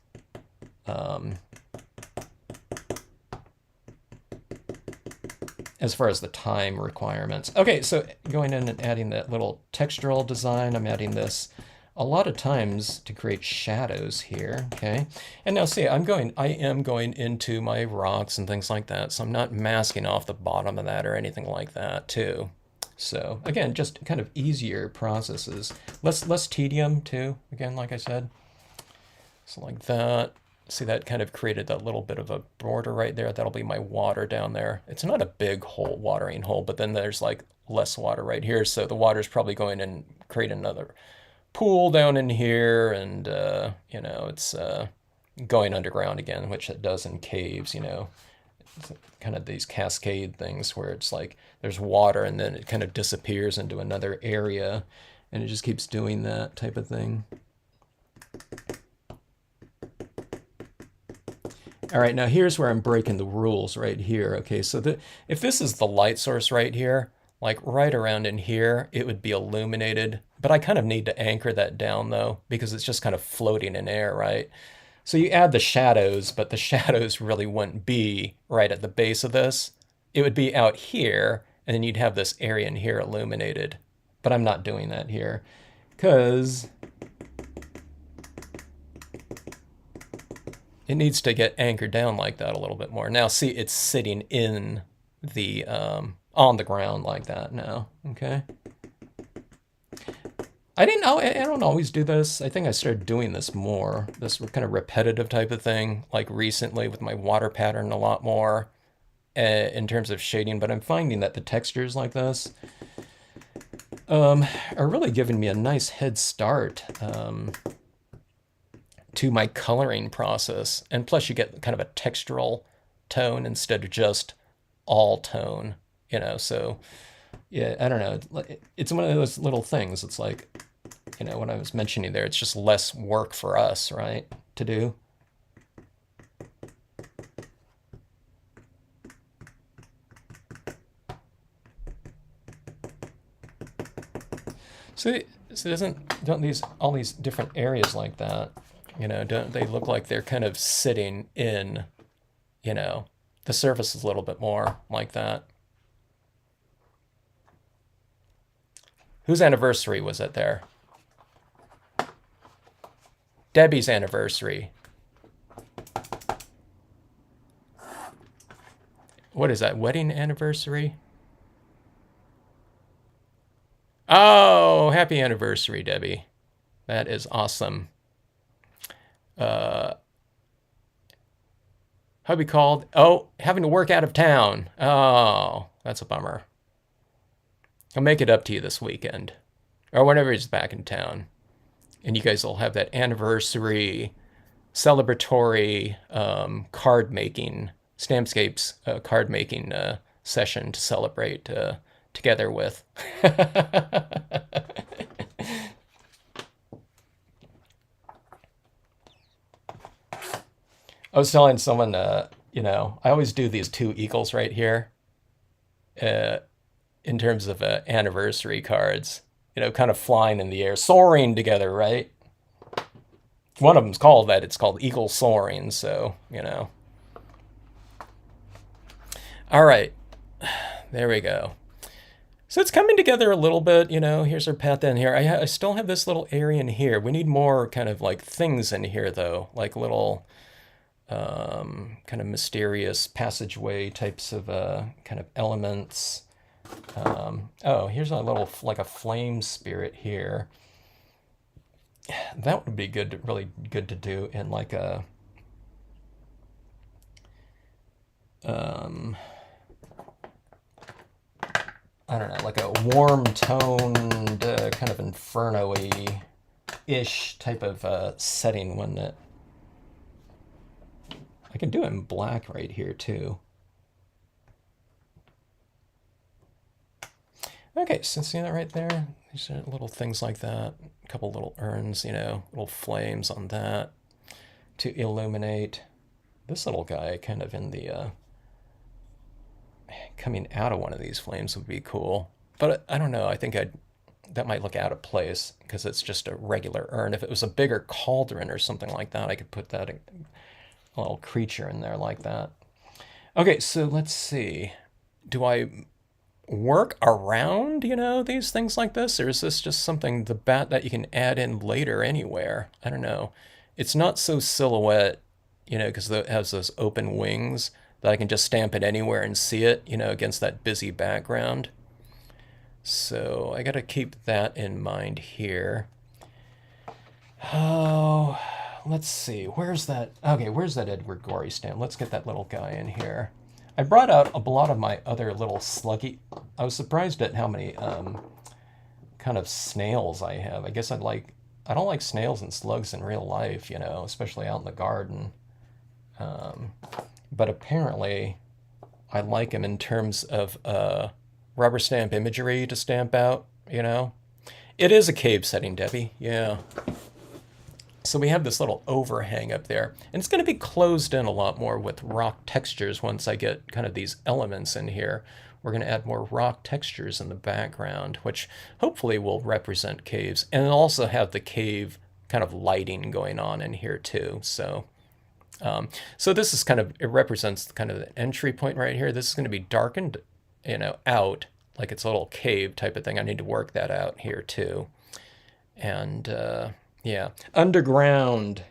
As far as the time requirements. Okay, so going in and adding that little textural design, I'm adding this a lot of times to create shadows here, okay? And now see, I am going into my rocks and things like that, so I'm not masking off the bottom of that or anything like that too. So again, just kind of easier processes. Less tedium too, again, like I said. So like that. See, that kind of created that little bit of a border right there. That'll be my water down there. It's not a big hole, watering hole, but then there's like less water right here. So the water's probably going to create another pool down in here. And, you know, it's going underground again, which it does in caves, you know. It's kind of these cascade things where it's like there's water and then it kind of disappears into another area. And it just keeps doing that type of thing. All right, now here's where I'm breaking the rules right here. Okay, so if this is the light source right here, like right around in here, it would be illuminated. But I kind of need to anchor that down though, because it's just kind of floating in air, right? So you add the shadows, but the shadows really wouldn't be right at the base of this. It would be out here, and then you'd have this area in here illuminated. But I'm not doing that here, because it needs to get anchored down like that a little bit more. Now, see, it's sitting in the, on the ground like that now, okay? I don't always do this. I think I started doing this more, this kind of repetitive type of thing, like recently with my water pattern a lot more in terms of shading, but I'm finding that the textures like this are really giving me a nice head start to my coloring process. And plus you get kind of a textural tone instead of just all tone, you know, so yeah, I don't know. It's one of those little things. It's like, you know, what I was mentioning there, it's just less work for us, right, to do. So don't all these different areas like that, you know, don't they look like they're kind of sitting in, you know, the surface is a little bit more like that. Whose anniversary was it there? Debbie's anniversary. What is that, wedding anniversary? Oh, happy anniversary, Debbie. That is awesome. Hubby called. Oh, having to work out of town. Oh, that's a bummer. I'll make it up to you this weekend. Or whenever he's back in town. And you guys will have that anniversary, celebratory card making, Stampscapes card making session to celebrate together with. I was telling someone, you know, I always do these two eagles right here in terms of anniversary cards, you know, kind of flying in the air, soaring together, right? One of them's called that. It's called Eagle Soaring, so, you know. All right, there we go. So it's coming together a little bit, you know, here's our path in here. I still have this little area in here. We need more kind of like things in here though, like little kind of mysterious passageway types of kind of elements. Oh, here's a little, like a flame spirit here. That would be good, really good to do in like a, I don't know, like a warm toned, kind of inferno-y-ish type of setting, wouldn't it? I can do it in black right here too. Okay, so see that right there? These are little things like that. A couple little urns, you know, little flames on that to illuminate this little guy kind of in the, coming out of one of these flames would be cool. But I don't know, I think that might look out of place because it's just a regular urn. If it was a bigger cauldron or something like that, I could put that a little creature in there like that. Okay, so let's see. Do I work around, you know, these things like this? Or is this just something, the bat that you can add in later anywhere? I don't know. It's not so silhouette, you know, because it has those open wings that I can just stamp it anywhere and see it, you know, against that busy background. So I got to keep that in mind here. Oh, let's see, where's that? Okay, where's that Edward Gorey stamp? Let's get that little guy in here. I brought out a lot of my other little sluggy. I was surprised at how many kind of snails I have. I guess I don't like snails and slugs in real life, you know, especially out in the garden. But apparently I like them in terms of rubber stamp imagery to stamp out, you know. It is a cave setting, Debbie, yeah. So we have this little overhang up there, and it's going to be closed in a lot more with rock textures once I get kind of these elements in here. We're going to add more rock textures in the background, which hopefully will represent caves, and also have the cave kind of lighting going on in here too. So, so this is kind of, it represents kind of the entry point right here. This is going to be darkened, you know, out like it's a little cave type of thing. I need to work that out here too. And yeah, underground.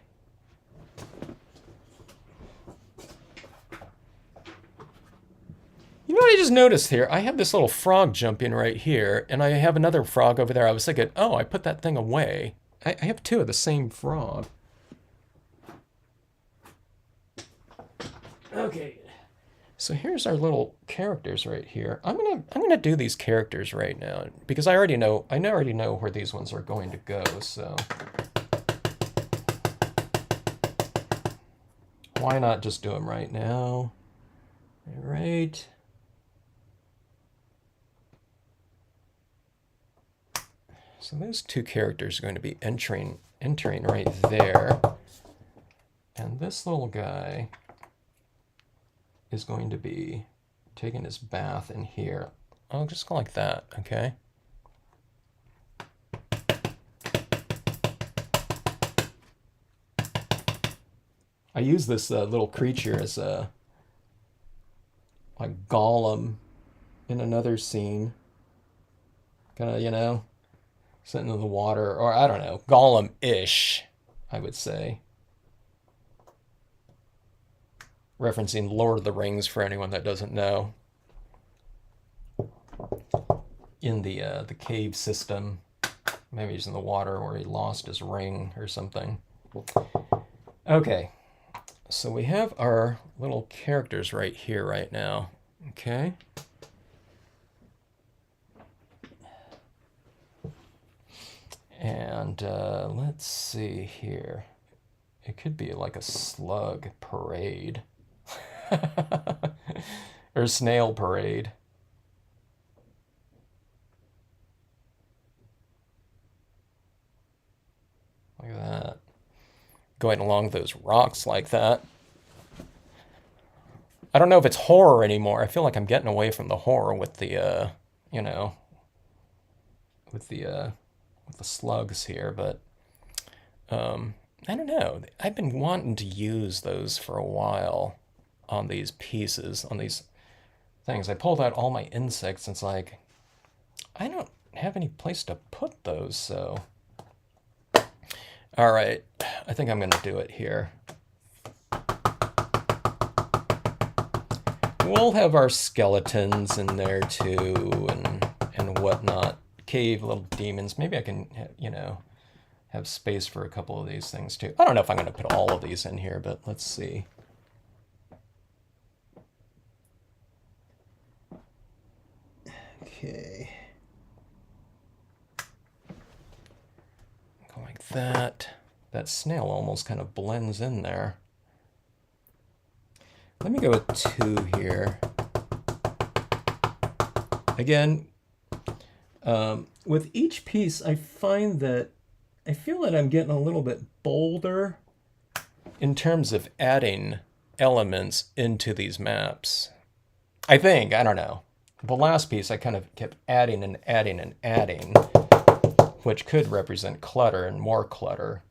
You know what I just noticed here? I have this little frog jumping right here, and I have another frog over there. I was thinking, oh, I put that thing away. I have two of the same frog. Okay. So here's our little characters right here. I'm gonna do these characters right now because I already know where these ones are going to go. So why not just do them right now? All right. So those two characters are going to be entering right there, and this little guy is going to be taking his bath in here. I'll just go like that, okay? I use this little creature as a like Gollum in another scene. Kind of, you know, sitting in the water, or I don't know, Gollum-ish, I would say. Referencing Lord of the Rings for anyone that doesn't know. In the cave system, maybe he's in the water where he lost his ring or something. Okay, so we have our little characters right here right now. Okay. And let's see here. It could be like a slug parade. Or snail parade. Like that. Going along those rocks like that. I don't know if it's horror anymore. I feel like I'm getting away from the horror with the, you know, with the slugs here, but I don't know. I've been wanting to use those for a while on these pieces, on these things. I pulled out all my insects, and it's like, I don't have any place to put those, so. All right, I think I'm gonna do it here. We'll have our skeletons in there too, and whatnot. Cave little demons. Maybe I can, you know, have space for a couple of these things too. I don't know if I'm going to put all of these in here, but let's see. Okay. Go like that. That snail almost kind of blends in there. Let me go with 2 here. Again, with each piece, I find that I feel that I'm getting a little bit bolder in terms of adding elements into these maps. I think, I don't know. The last piece I kind of kept adding and adding and adding, which could represent clutter and more clutter.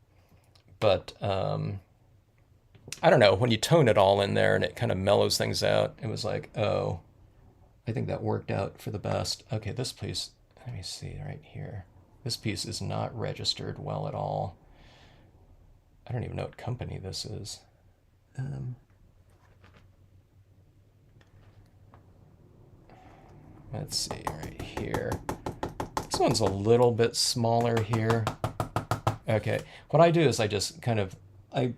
But I don't know, when you tone it all in there and it kind of mellows things out, it was like, oh, I think that worked out for the best. Okay, this piece, let me see right here. This piece is not registered well at all. I don't even know what company this is. Let's see right here. This one's a little bit smaller here. Okay, what I do is I just kind of, I'm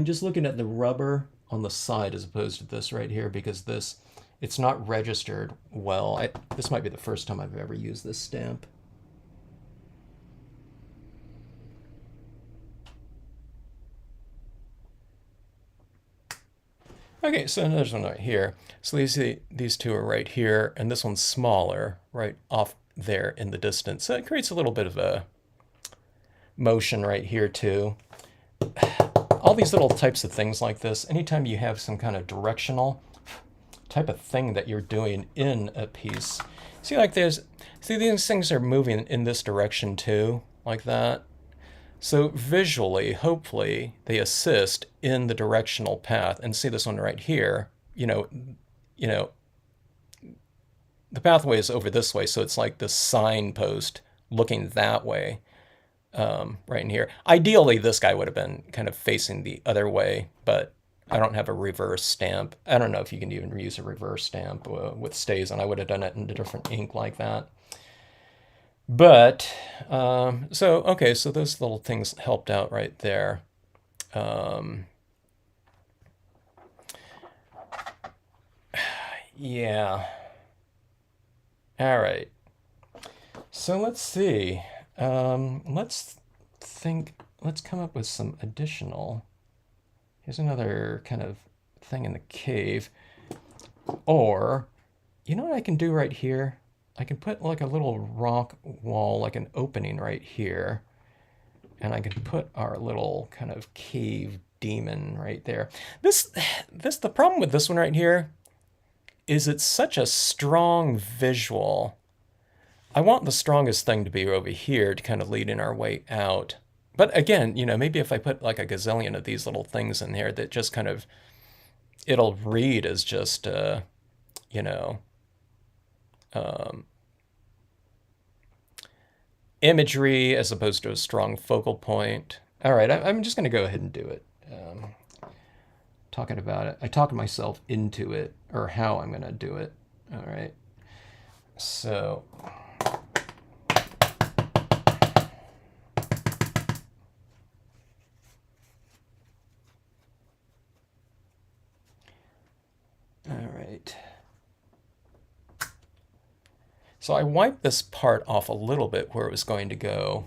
just looking at the rubber on the side as opposed to this right here because this, it's not registered well. This might be the first time I've ever used this stamp. Okay, so there's one right here. So these two are right here, and this one's smaller, right off there in the distance. So it creates a little bit of a motion right here too. All these little types of things like this, anytime you have some kind of directional type of thing that you're doing in a piece, see like these things are moving in this direction too, like that. So visually, hopefully, they assist in the directional path. And see this one right here, you know, the pathway is over this way, so it's like the signpost looking that way, right in here. Ideally, this guy would have been kind of facing the other way, but I don't have a reverse stamp. I don't know if you can even use a reverse stamp with stays on. I would have done it in a different ink like that. But, okay, so those little things helped out right there. Yeah. All right. So let's see. Let's come up with some additional. Here's another kind of thing in the cave. Or, you know what I can do right here? I can put like a little rock wall, like an opening right here. And I can put our little kind of cave demon right there. The problem with this one right here is it's such a strong visual. I want the strongest thing to be over here to kind of lead in our way out. But again, maybe if I put like a gazillion of these little things in here that just kind of, it'll read as just, imagery as opposed to a strong focal point. All right, I'm just going to go ahead and do it. Talking about it, I talked myself into it, or how I'm going to do it. All right, so so I wiped this part off a little bit where it was going to go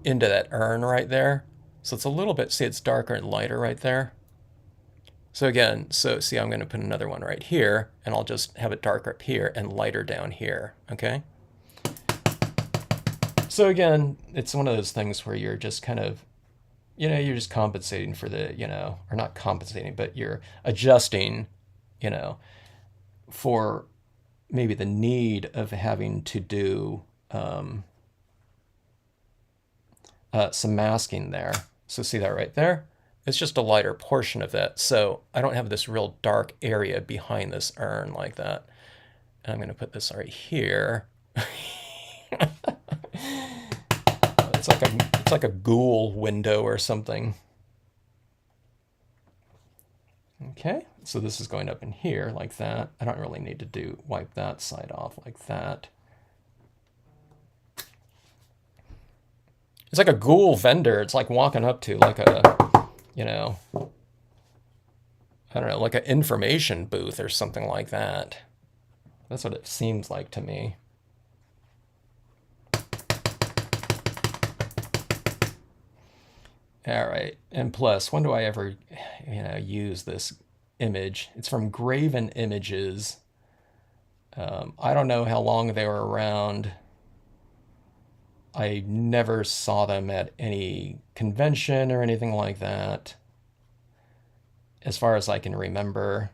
into that urn right there. So it's a little bit, see, it's darker and lighter right there. So again, see, I'm going to put another one right here, and I'll just have it darker up here and lighter down here, okay? So again, it's one of those things where you're just kind of, you're just compensating for the, or not compensating, but you're adjusting, for maybe the need of having to do some masking there. So see that right there? It's just a lighter portion of that. So I don't have this real dark area behind this urn like that. And I'm going to put this right here. It's like a ghoul window or something. Okay, so this is going up in here like that. I don't really need to wipe that side off like that. It's like a ghoul vendor. It's like walking up to like a, I don't know, like an information booth or something like that. That's what it seems like to me. All right, and plus, when do I ever, use this image? It's from Graven Images. I don't know how long they were around. I never saw them at any convention or anything like that, as far as I can remember.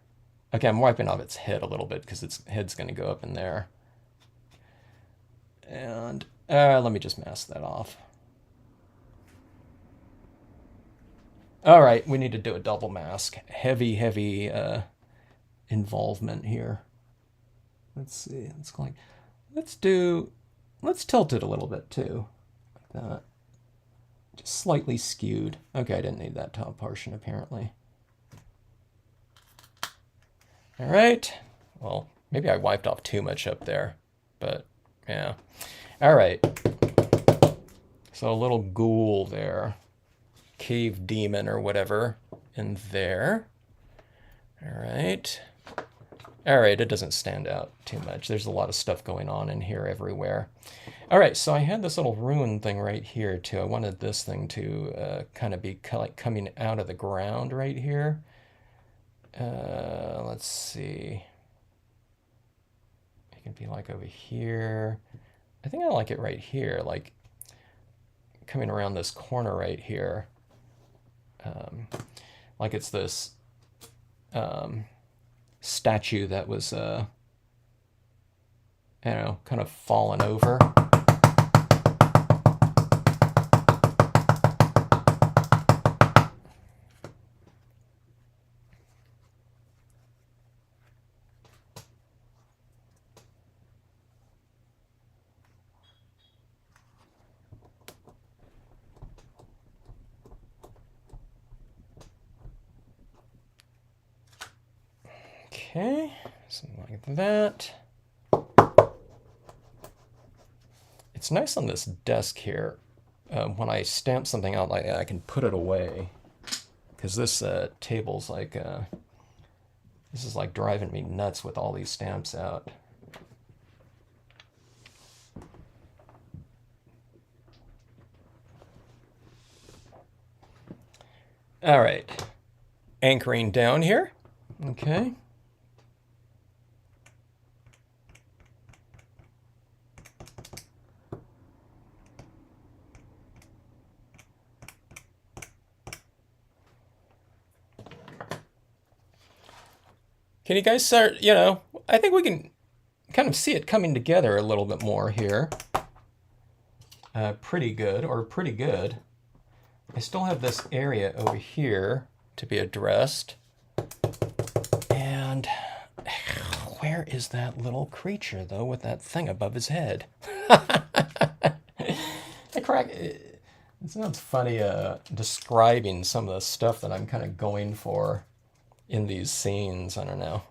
Okay, I'm wiping off its head a little bit because its head's going to go up in there. And let me just mask that off. All right, we need to do a double mask. Heavy involvement here. Let's see. Let's tilt it a little bit too, like that. Just slightly skewed. Okay, I didn't need that top portion apparently. All right. Well, maybe I wiped off too much up there, but yeah. All right. So a little ghoul there. Cave demon or whatever in there. All right. All right, it doesn't stand out too much. There's a lot of stuff going on in here everywhere. All right, so I had this little ruin thing right here too. I wanted this thing to kind of be like coming out of the ground right here. Let's see. It can be like over here. I think I like it right here, like coming around this corner right here. Like it's this statue that was, you know, kind of fallen over. Okay, something like that. It's nice on this desk here. When I stamp something out like that, I can put it away. Because this table's like, this is like driving me nuts with all these stamps out. All right, anchoring down here. Okay. Can you guys start, you know, I think we can kind of see it coming together a little bit more here. Pretty good, or pretty good. I still have this area over here to be addressed. And where is that little creature, though, with that thing above his head? It sounds funny describing some of the stuff that I'm kind of going for in these scenes. I don't know.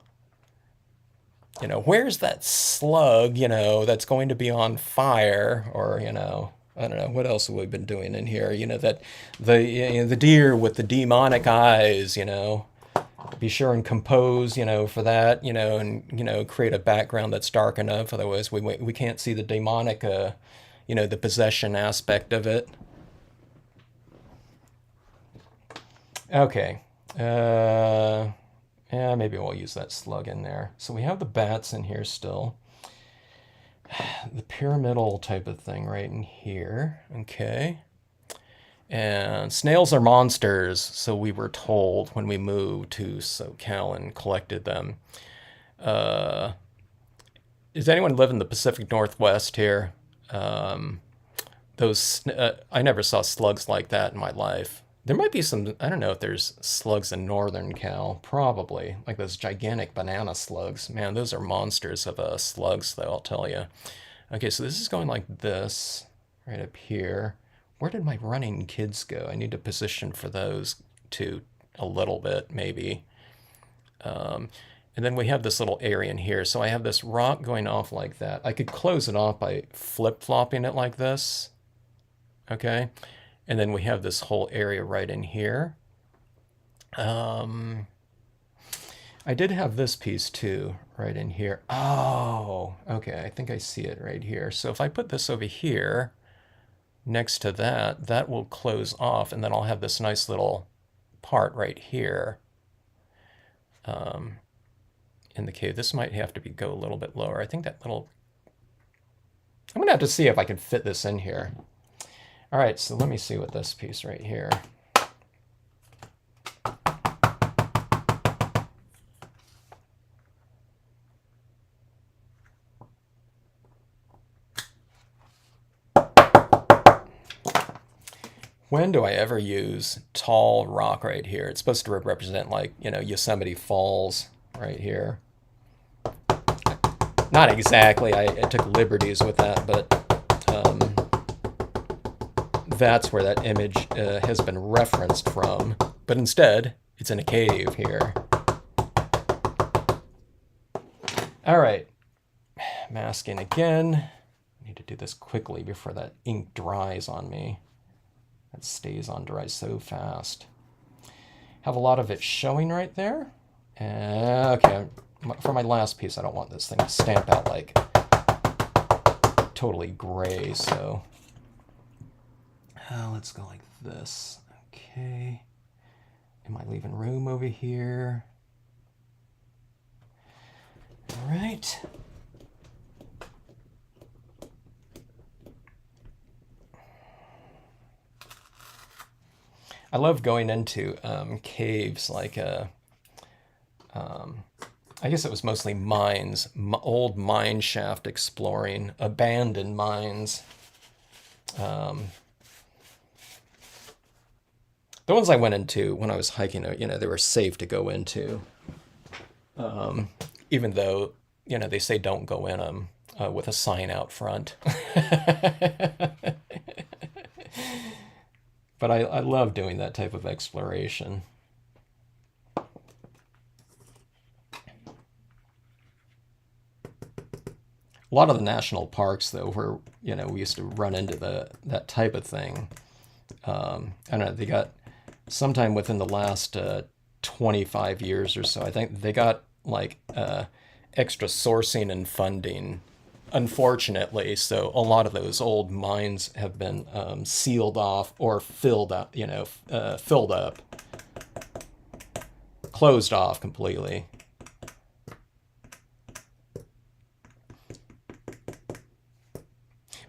You know, where's that slug, you know, that's going to be on fire? Or, you know, I don't know, what else have we been doing in here? You know, that the deer with the demonic eyes, you know. Be sure and compose, you know, for that, you know, and, you know, create a background that's dark enough. Otherwise, we can't see the demonic, you know, the possession aspect of it. Okay. Yeah, maybe we'll use that slug in there. So we have the bats in here still. The pyramidal type of thing right in here. Okay. And snails are monsters, so we were told when we moved to SoCal and collected them. Does anyone live in the Pacific Northwest here? I never saw slugs like that in my life. There might be some, I don't know if there's slugs in northern Cal, probably, like those gigantic banana slugs. Man, those are monsters of slugs, though, I'll tell you. Okay, so this is going like this, right up here. Where did my running kids go? I need to position for those two a little bit, maybe. And then we have this little area in here. So I have this rock going off like that. I could close it off by flip-flopping it like this. Okay. And then we have this whole area right in here. I did have this piece too, right in here. Oh, okay. I think I see it right here. So if I put this over here next to that, that will close off, and then I'll have this nice little part right here in the cave. This might have to go a little bit lower. I think that little... I'm going to have to see if I can fit this in here. All right, so let me see what this piece right here. When do I ever use tall rock right here? It's supposed to represent, like, you know, Yosemite Falls right here. Not exactly. I took liberties with that, but that's where that image has been referenced from. But instead, it's in a cave here. All right. Masking again. I need to do this quickly before that ink dries on me. It stays on dry so fast. Have a lot of it showing right there. Okay, for my last piece, I don't want this thing to stamp out like totally gray, so let's go like this. Okay. Am I leaving room over here? All right. I love going into caves like I guess it was mostly mines, old mine shaft exploring, abandoned mines. The ones I went into when I was hiking, you know, they were safe to go into, even though, you know, they say don't go in them with a sign out front. But I love doing that type of exploration. A lot of the national parks, though, where, you know, we used to run into that type of thing. I don't know, they got, sometime within the last 25 years or so, I think they got, like, extra sourcing and funding, unfortunately. So a lot of those old mines have been sealed off or filled up, you know, filled up, closed off completely.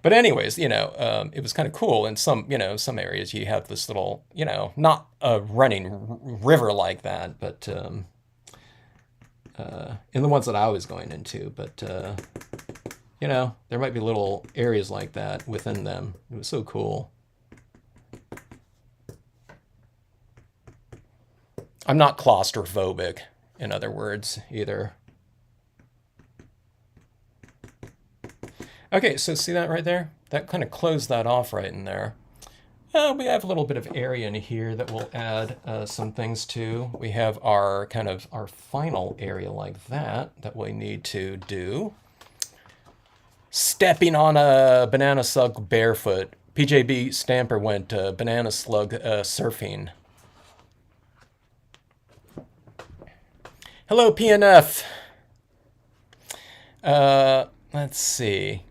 But anyways, you know, it was kind of cool. In some, you know, some areas you have this little, you know, not a running river like that, but in the ones that I was going into. But, you know, there might be little areas like that within them. It was so cool. I'm not claustrophobic, in other words, either. Okay, so see that right there? That kind of closed that off right in there. We have a little bit of area in here that we'll add some things to. We have our kind of our final area like that we need to do. Stepping on a banana slug barefoot. PJB Stamper went banana slug surfing. Hello, PNF. Let's see.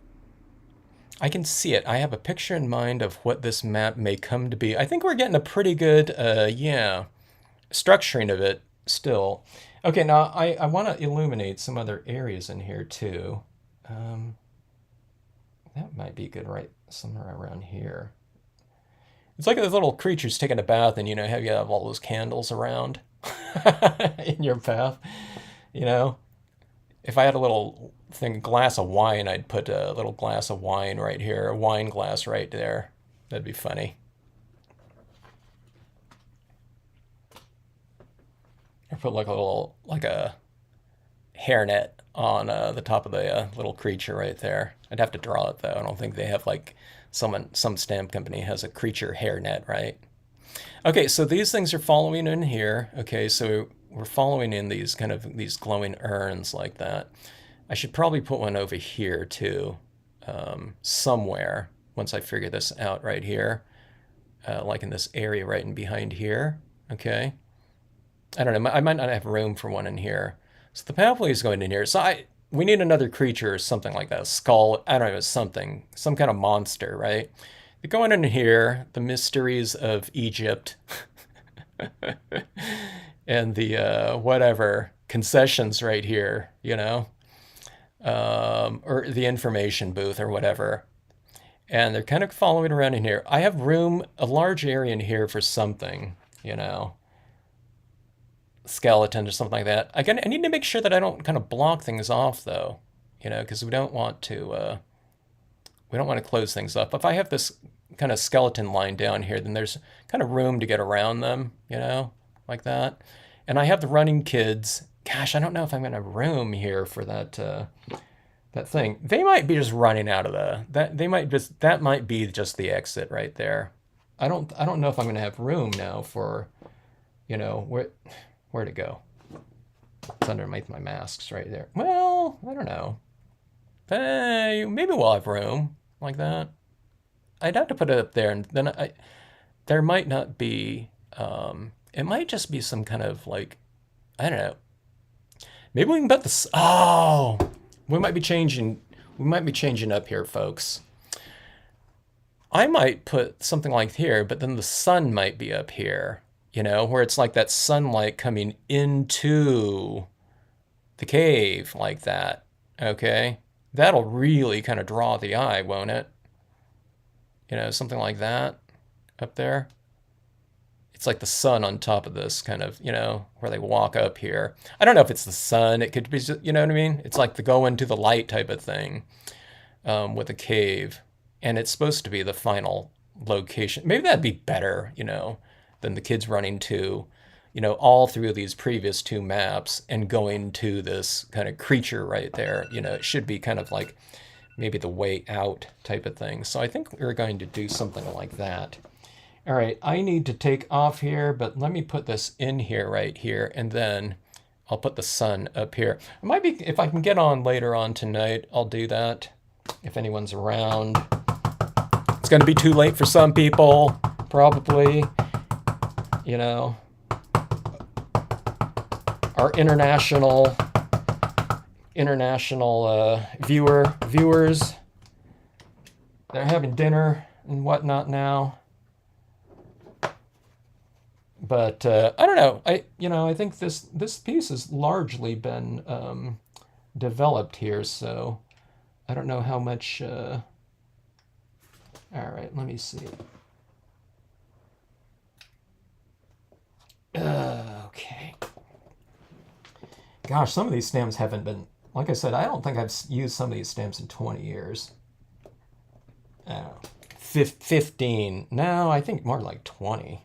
I can see it. I have a picture in mind of what this map may come to be. I think we're getting a pretty good, yeah, structuring of it still. Okay, now I want to illuminate some other areas in here too. That might be good right somewhere around here. It's like those little creatures taking a bath and, you know, you have all those candles around in your path, you know? If I had a little glass of wine, I'd put a little glass of wine right here, a wine glass right there. That'd be funny. Or put like a hairnet on the top of the little creature right there. I'd have to draw it though. I don't think they have like some stamp company has a creature hairnet, right? Okay, so these things are following in here. Okay, so we're following in these kind of these glowing urns like that. I should probably put one over here too, somewhere once I figure this out right here, like in this area right in behind here. Okay, I don't know. I might not have room for one in here. So the pathway is going in here. So we need another creature or something like that. A skull, I don't know, something, some kind of monster, right? They're going in here, the mysteries of Egypt and the whatever concessions right here, you know, or the information booth or whatever. And they're kind of following around in here. I have room, a large area in here for something, you know, skeleton or something like that. I need to make sure that I don't kind of block things off though, you know, because we don't want to close things up. If I have this kind of skeleton line down here, then there's kind of room to get around them, you know, like that. And I have the running kids. Gosh, I don't know if I'm going to have room here for that that thing. They might be just running out of that might be just the exit right there. I don't know if I'm going to have room now for, you know, where to go. It's underneath my masks right there. Well, I don't know. Maybe we'll have room like that. I'd have to put it up there, and then there might not be. It might just be some kind of like, I don't know. Maybe we can put this. Oh, we might be changing. We might be changing up here, folks. I might put something like here, but then the sun might be up here. You know, where it's like that sunlight coming into the cave like that. Okay, that'll really kind of draw the eye, won't it? You know, something like that up there. It's like the sun on top of this kind of, you know, where they walk up here. I don't know if it's the sun. It could be, you know what I mean? It's like the go into the light type of thing with a cave. And it's supposed to be the final location. Maybe that'd be better, you know, than the kids running to, you know, all through these previous two maps and going to this kind of creature right there. You know, it should be kind of like maybe the way out type of thing. So I think we're going to do something like that. All right, I need to take off here, but let me put this in here right here, and then I'll put the sun up here. It might be, if I can get on later on tonight, I'll do that if anyone's around. It's going to be too late for some people, probably. You know, our international viewers, they're having dinner and whatnot now. But I don't know. I think this piece has largely been developed here, so I don't know how much. All right, let me see. Okay. Gosh, some of these stamps haven't been. Like I said, I don't think I've used some of these stamps in 20 years. 15. No, I think more like 20.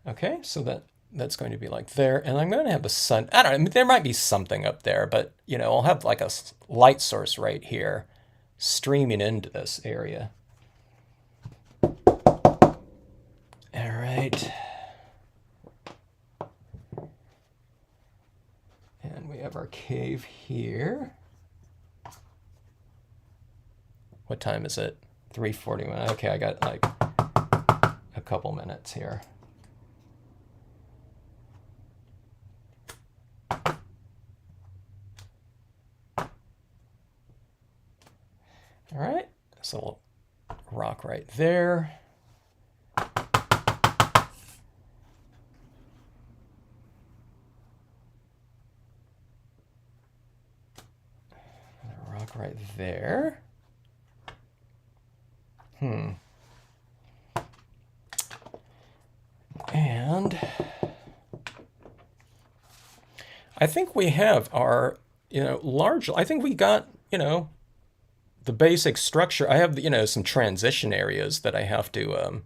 Okay, so that's going to be like there, and I'm going to have the sun. I don't know, I mean, there might be something up there, but, you know, I'll have like a light source right here streaming into this area. All right. And we have our cave here. What time is it? 3:41. Okay, I got like a couple minutes here. All right, so we'll rock right there. Rock right there. And I think we have our, you know, I think we got, you know, the basic structure. I have, you know, some transition areas that I have to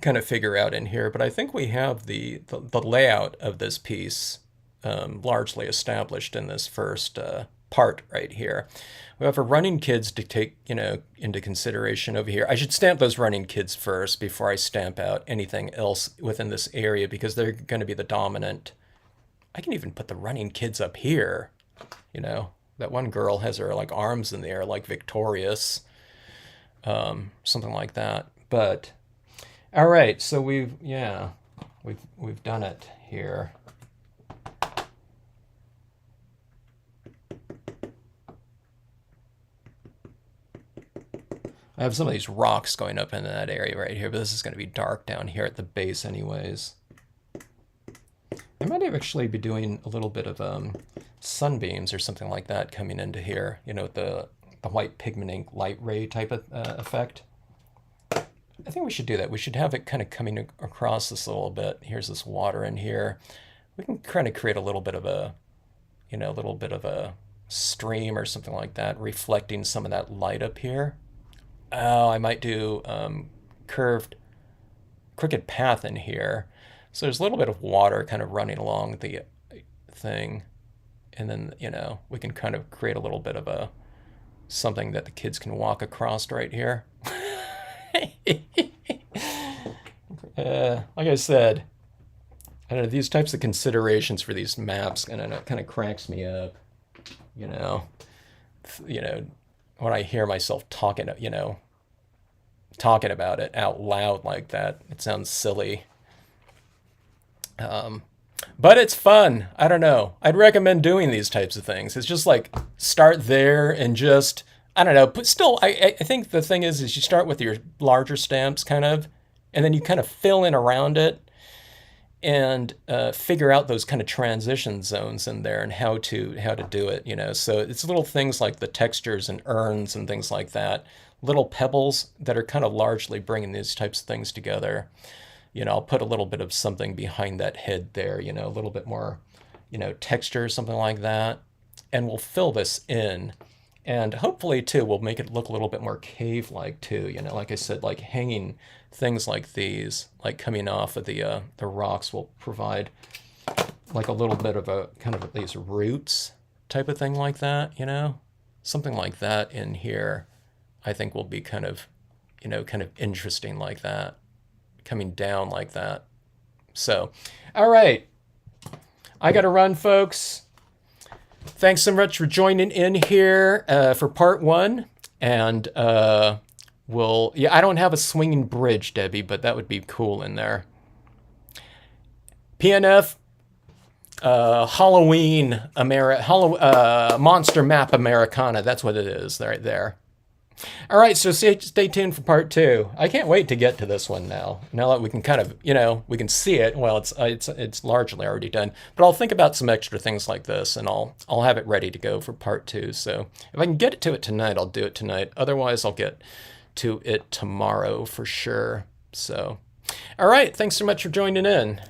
kind of figure out in here, but I think we have the layout of this piece largely established in this first part right here. We have our running kids to take, you know, into consideration over here. I should stamp those running kids first before I stamp out anything else within this area, because they're going to be the dominant. I can even put the running kids up here, you know. That one girl has her like arms in the air, like victorious, something like that. But all right, so we've done it here. I have some of these rocks going up into that area right here, but this is going to be dark down here at the base anyways. I might actually be doing a little bit of sunbeams or something like that coming into here, you know, the white pigmenting light ray type of effect. I think we should do that. We should have it kind of coming across this a little bit. Here's this water in here. We can kind of create a little bit of a, you know, a little bit of a stream or something like that, reflecting some of that light up here. Oh, I might do crooked path in here. So there's a little bit of water kind of running along the thing. And then, you know, we can kind of create a little bit of a something that the kids can walk across right here. Like I said, I don't know, these types of considerations for these maps, and it kind of cracks me up, you know. you know, when I hear myself talking, talking about it out loud like that. It sounds silly. But it's fun. I don't know. I'd recommend doing these types of things. It's just like start there and just, I don't know. But still, I think the thing is you start with your larger stamps kind of, and then you kind of fill in around it and figure out those kind of transition zones in there and how to do it. So it's little things like the textures and urns and things like that, little pebbles that are kind of largely bringing these types of things together. I'll put a little bit of something behind that head there, a little bit more, texture, something like that. And we'll fill this in. And hopefully, too, we'll make it look a little bit more cave-like, too. Like I said, like hanging things like these, like coming off of the rocks will provide like a little bit of a kind of these roots type of thing like that, Something like that in here, I think will be kind of interesting like that. Coming down like that. So, all right. I got to run, folks. Thanks so much for joining in here for part 1. And I don't have a swinging bridge, Debbie, but that would be cool in there. PNF, Halloween, Monster Map Americana. That's what it is right there. All right, so stay tuned for part 2. I can't wait to get to this one now. Now that we can kind of, we can see it. Well, it's largely already done, but I'll think about some extra things like this, and I'll have it ready to go for part 2. So if I can get to it tonight, I'll do it tonight. Otherwise, I'll get to it tomorrow for sure. So, all right, thanks so much for joining in.